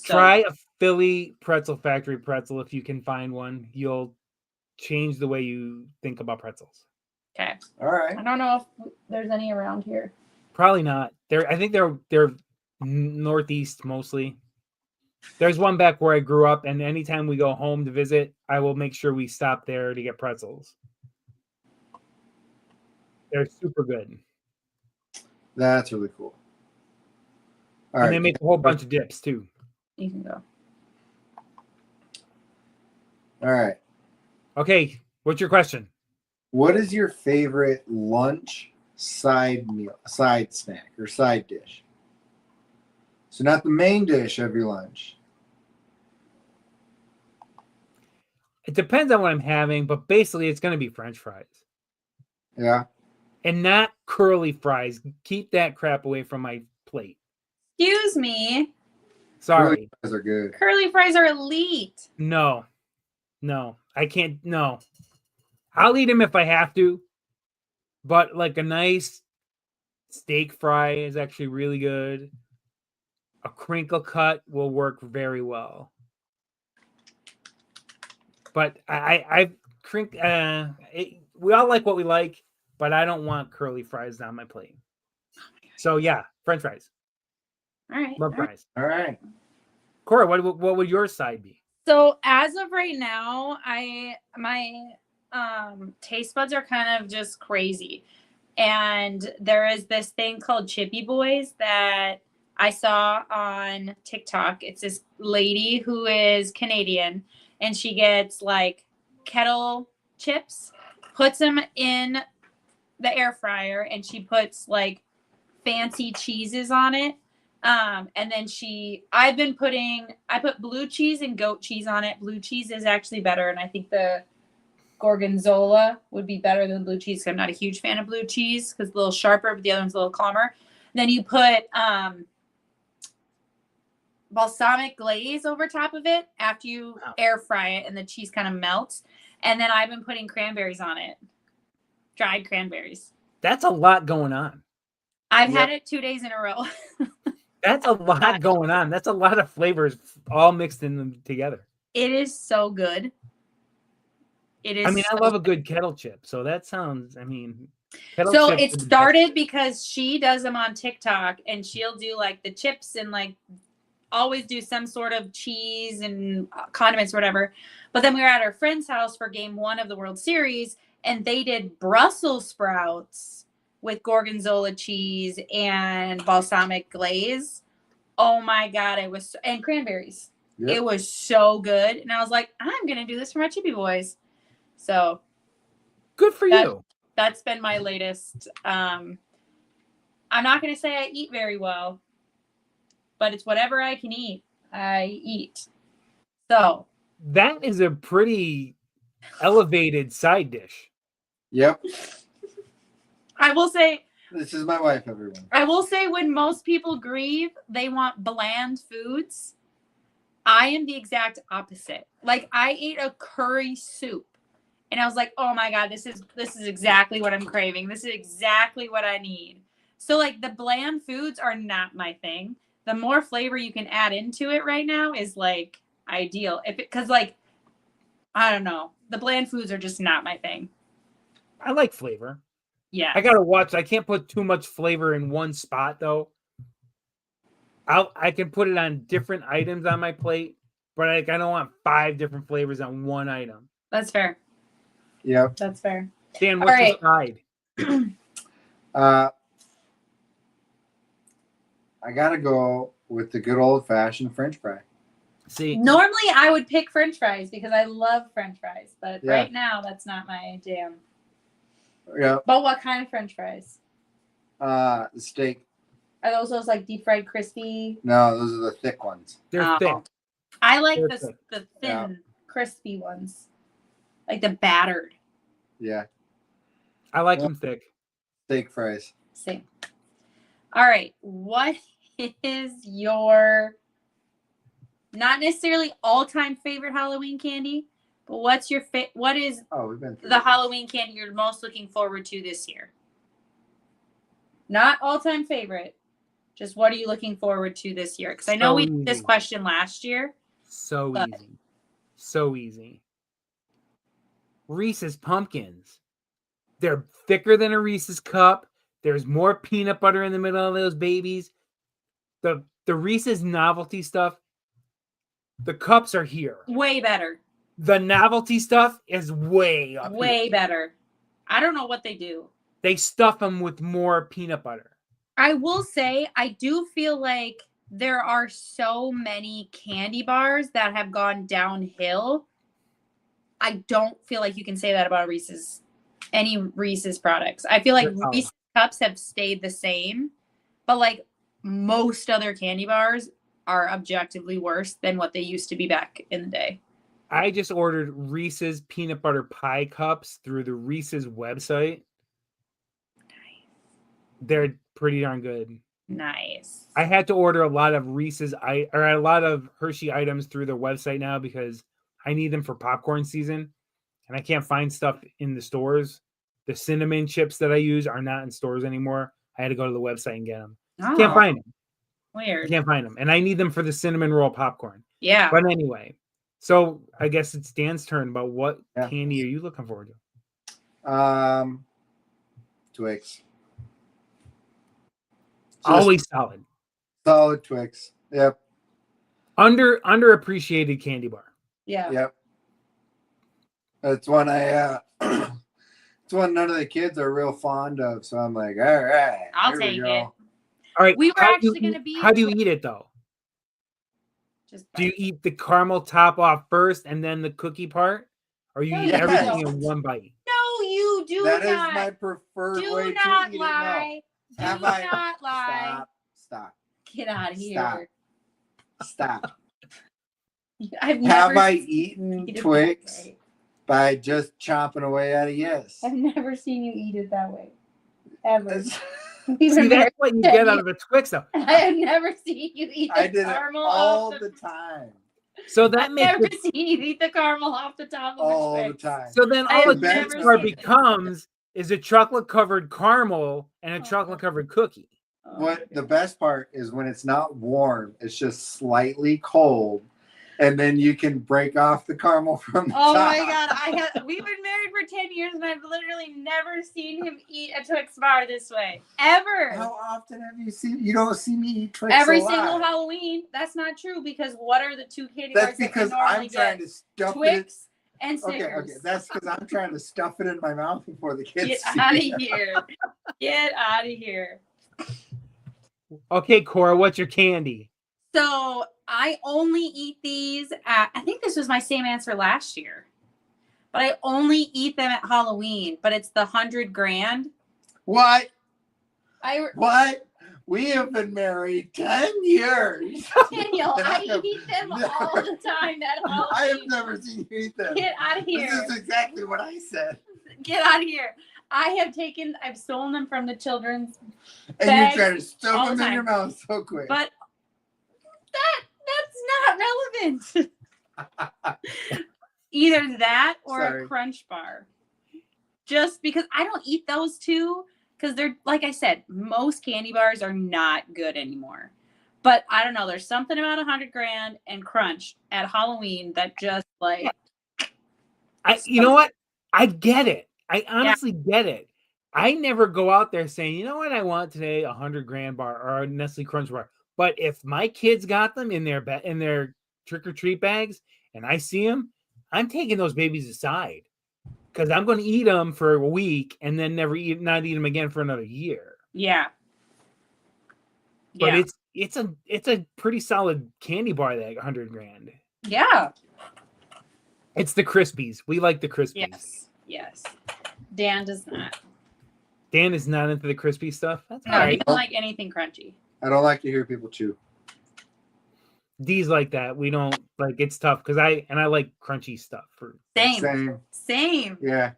Try a Philly Pretzel Factory pretzel if you can find one. You'll change the way you think about pretzels. Okay. All right. I don't know if there's any around here. Probably not. I think they're northeast mostly. There's one back where I grew up, and anytime we go home to visit, I will make sure we stop there to get pretzels. They're super good. That's really cool. All and right. they make a whole bunch of dips too. You can go. All right. Okay, what's your question? What is your favorite lunch side snack, or side dish? So not the main dish of your lunch. It depends on what I'm having, but basically it's going to be French fries. Yeah. And not curly fries. Keep that crap away from my plate. Excuse me. Sorry. Curly fries are good. Curly fries are elite. No, I can't. No, I'll eat them if I have to, but like a nice steak fry is actually really good. A crinkle cut will work very well. But we all like what we like, but I don't want curly fries on my plate. So yeah, French fries. All right. Love fries. All right. Cora, what would your side be? So as of right now, my taste buds are kind of just crazy. And there is this thing called Chippy Boys that I saw on TikTok. It's this lady who is Canadian, and she gets like kettle chips, puts them in the air fryer, and she puts like fancy cheeses on it. And then I put blue cheese and goat cheese on it. Blue cheese is actually better. And I think the Gorgonzola would be better than blue cheese. I'm not a huge fan of blue cheese because it's a little sharper, but the other one's a little calmer. Then you put balsamic glaze over top of it after you air fry it, and the cheese kind of melts. And then I've been putting cranberries on it. Dried cranberries. That's a lot going on. I've had it 2 days in a row. That's a lot going on. That's a lot of flavors all mixed in them together. It is so good. It is. I mean, I love a good kettle chip. So that sounds, so it started because she does them on TikTok, and she'll do like the chips and like always do some sort of cheese and condiments or whatever. But then we were at our friend's house for game 1 of the World Series, and they did Brussels sprouts with gorgonzola cheese and balsamic glaze. Oh my God, and cranberries. Yep. It was so good. And I was like, I'm going to do this for my Chippy boys. So good for you. That's been my latest. I'm not going to say I eat very well, but it's whatever I can eat, I eat. So that is a pretty elevated side dish. Yep. I will say, this is my wife, everyone. I will say, when most people grieve, they want bland foods. I am the exact opposite. Like, I ate a curry soup and I was like, oh my God, this is exactly what I'm craving. This is exactly what I need. So like, the bland foods are not my thing. The more flavor you can add into it right now is like ideal. Cause like, I don't know, the bland foods are just not my thing. I like flavor. Yeah. I gotta watch. I can't put too much flavor in one spot though. I can put it on different items on my plate, but I don't want 5 different flavors on one item. That's fair. Yep. That's fair. Dan, what's your side? I gotta go with the good old fashioned French fry. See, normally I would pick French fries because I love French fries, but right now that's not my jam. Yeah. But what kind of French fries? The steak. Are those like deep fried crispy? No, those are the thick ones. They're thick. I like the thin, crispy ones. Like the battered. Yeah. I like them thick. Steak fries. Same. All right. What is your, not necessarily all-time favorite Halloween candy, but what is the Halloween candy you're most looking forward to this year? Not all-time favorite. Just what are you looking forward to this year? Because I know we did this question last year. So easy. Reese's Pumpkins. They're thicker than a Reese's cup. There's more peanut butter in the middle of those babies. The Reese's novelty stuff, the cups are here. Way better. The novelty stuff is way up Way better. I don't know what they do. They stuff them with more peanut butter. I will say, I do feel like there are so many candy bars that have gone downhill. I don't feel like you can say that about any Reese's products. I feel like Reese's cups have stayed the same, but like most other candy bars are objectively worse than what they used to be back in the day. I just ordered Reese's peanut butter pie cups through the Reese's website. Nice. They're pretty darn good. Nice. I had to order a lot of a lot of Hershey items through their website now because I need them for popcorn season, and I can't find stuff in the stores. The cinnamon chips that I use are not in stores anymore. I had to go to the website and get them. Oh, can't find them. Weird. Can't find them, and I need them for the cinnamon roll popcorn. Yeah. But anyway, so I guess it's Dan's turn. But what candy are you looking forward to? Twix. Always solid. Solid Twix. Yep. Underappreciated candy bar. Yeah. Yep. That's one it's one none of the kids are real fond of. So I'm like, all right. I'll take it. All right. We were actually going to be. How do you eat it though? Do you eat the caramel top off first and then the cookie part, or you eat everything in one bite? No, you do not. That is my preferred way to eat it now. Do not lie. Stop. Get out of here. Stop. Have I eaten Twix by just chomping away at a yes? I've never seen you eat it that way. Ever. See, that's what you get out of a Twix, though. I have never seen you eat the caramel all the time. So that makes I've never seen you eat the caramel off the top of all the Twix. The time. So then all a Twix bar becomes is a chocolate covered caramel and a chocolate covered cookie. What the best part is when it's not warm, it's just slightly cold. And then you can break off the caramel from the Oh top. my God. We've been married for 10 years and I've literally never seen him eat a Twix bar this way. Ever. How often have you seen? You don't see me eat Twix Every a lot. single Halloween. That's not true because what are the two candy That's bars that because we normally I'm trying get? to stuff Twix and it. Snickers. Okay. That's because I'm trying to stuff it in my mouth before the kids Get see out of it. here. Get out of here. Okay, Cora, what's your candy? So I only eat these at, I think this was my same answer last year, but I only eat them at Halloween, but it's the 100 grand. What? I What? We have been married 10 years. Daniel, I have eat them never- all the time at Halloween. I have never seen you eat them. Get out of here. This is exactly what I said. Get out of here. I've stolen them from the children's, And bags you're trying to all stuff the them in your time. mouth so quick. but that's not relevant. Either that or Sorry. a Crunch bar. Just because I don't eat those two, because they're, like I said, most candy bars are not good anymore. But I don't know. There's something about 100 grand and Crunch at Halloween that just like. You know what? I get it. I honestly get it. I never go out there saying, you know what I want today, 100 grand bar or a Nestle Crunch bar. But if my kids got them in their trick or treat bags and I see them, I'm taking those babies aside because I'm going to eat them for a week and then not eat them again for another year. Yeah. But it's a pretty solid candy bar, that 100 grand. Yeah. It's the Krispies. We like the Krispies. Yes. Dan does not. Dan is not into the crispy stuff. That's No, all he right. doesn't like anything crunchy. I don't like to hear people chew. D's like that. We don't like. It's tough because I like crunchy stuff. Same. Yeah.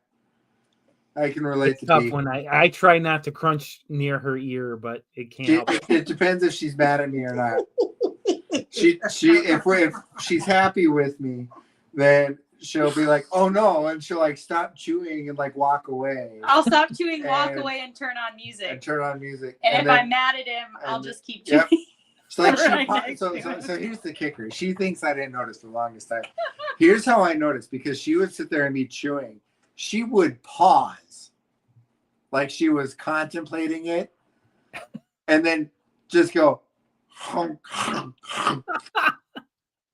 I can relate It's to tough Dee. when I try not to crunch near her ear, but it can't help. It depends if she's mad at me or not. If she's happy with me, then she'll be like, "Oh no," and she'll like stop chewing and like walk away I'll stop chewing, walk And- away, and turn on music. and turn on music. And if then, I'm mad at him, I'll and- just keep chewing. Yep. It's like Right next so to him. here's the kicker. She thinks I didn't notice the longest time. Here's how I noticed, because she would sit there and be chewing. She would pause, like she was contemplating it, and then just go, and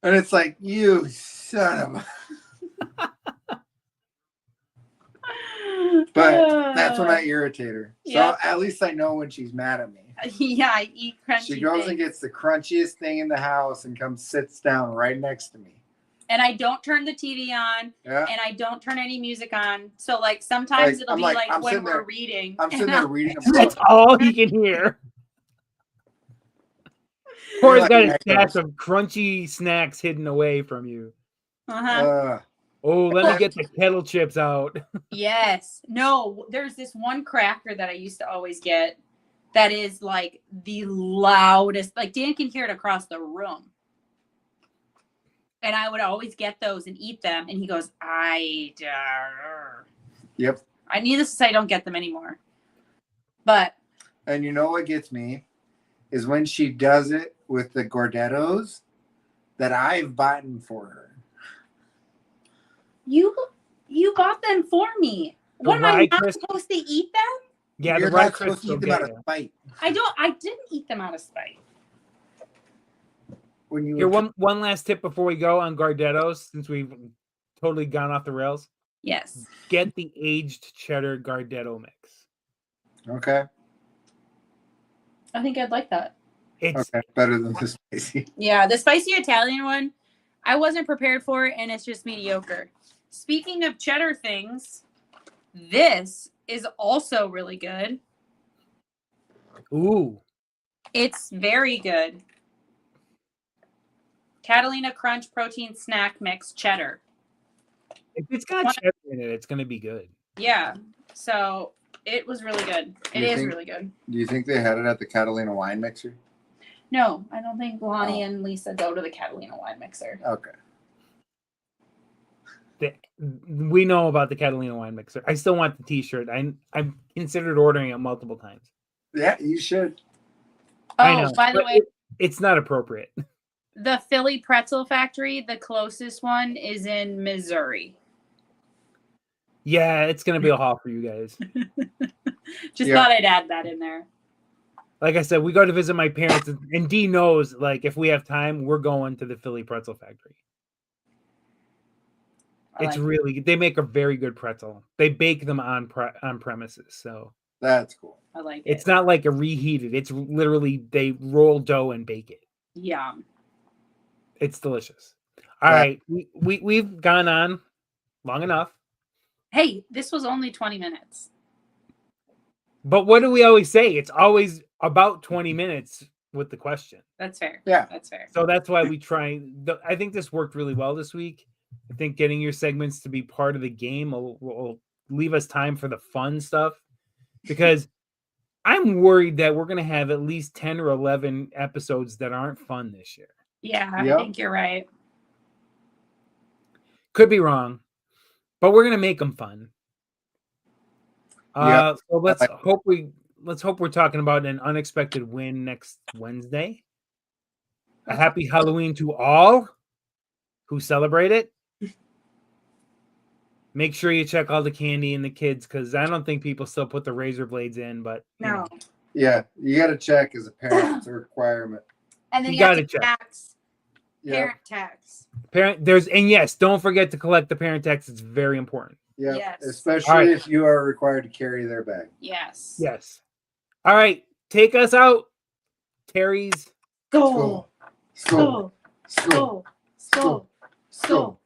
it's like, you son of a. But that's when I irritate her. So Yep. at least I know when she's mad at me. Yeah, I eat crunchy She goes things. and gets the crunchiest thing in the house and comes sits down right next to me. And I don't turn the TV on, Yeah. and I don't turn any music on. So like sometimes it'll I'm be like, like I'm when sitting we're there- reading. I'm sitting there reading a That's book. all you can hear. Cora's like got a echoes. stash of crunchy snacks hidden away from you. Uh-huh. Oh, let me get the kettle chips out. Yes. No, there's this one cracker that I used to always get that is like the loudest. Like Dan can hear it across the room. And I would always get those and eat them. And he goes, Yep. I needless to say, I don't get them anymore. But And you know what gets me is when she does it with the Gordettos that I've bought for her. you bought them for me. The What am I rye not crisp- supposed to eat them? Yeah, You're the rye not supposed crisp to eat will them get out you. of spite. I didn't eat them out of spite. When you Here, one last tip before we go on Gardettos, since we've totally gone off the rails. Yes. Get the aged cheddar Gardetto mix. Okay. I think I'd like that. It's Okay. Better than the spicy. Yeah, the spicy Italian one, I wasn't prepared for it, and it's just mediocre. Speaking of cheddar things, this is also really good. ooh. It's very good. Catalina Crunch Protein Snack Mix Cheddar. If it's got cheddar in it, it's gonna be good. Yeah, so it was really good. It You is think- really good. Do you think they had it at the Catalina wine mixer? No, I don't think Lonnie Oh. and Lisa go to the Catalina wine mixer. Okay. We know about the Catalina wine mixer. I still want the T-shirt. I've considered ordering it multiple times. Yeah, you should. I Oh, know, by the but way, it's not appropriate. The Philly Pretzel Factory, the closest one, is in Missouri. Yeah, it's gonna be a haul for you guys. Just thought I'd add that in there. Like I said, we go to visit my parents, and Dee knows, like, if we have time, we're going to the Philly Pretzel Factory. It's really, they make a very good pretzel. They bake them on premises, so that's cool. I like it. It's not like a reheated. It's literally they roll dough and bake it. Yum. It's delicious. All right, we've gone on long enough. Hey, this was only 20 minutes. But what do we always say? It's always about 20 minutes with the question. That's fair. Yeah, that's fair. So that's why we try. I think this worked really well this week. I think getting your segments to be part of the game will leave us time for the fun stuff, because I'm worried that we're going to have at least 10 or 11 episodes that aren't fun this year. Yeah, I think you're right. Could be wrong, but we're going to make them fun. So let's hope we're talking about an unexpected win next Wednesday. A happy Halloween to all who celebrate it. Make sure you check all the candy and the kids, because I don't think people still put the razor blades in, but no. Yeah, you got to check as a parent. It's a requirement. And then you got have to to tax. Parent tax. And yes, don't forget to collect the parent tax. It's very important. Yeah, yes. Especially if you are required to carry their bag. Yes. Yes. All right, take us out, Terry's. Go. Go. Go. Go. Go.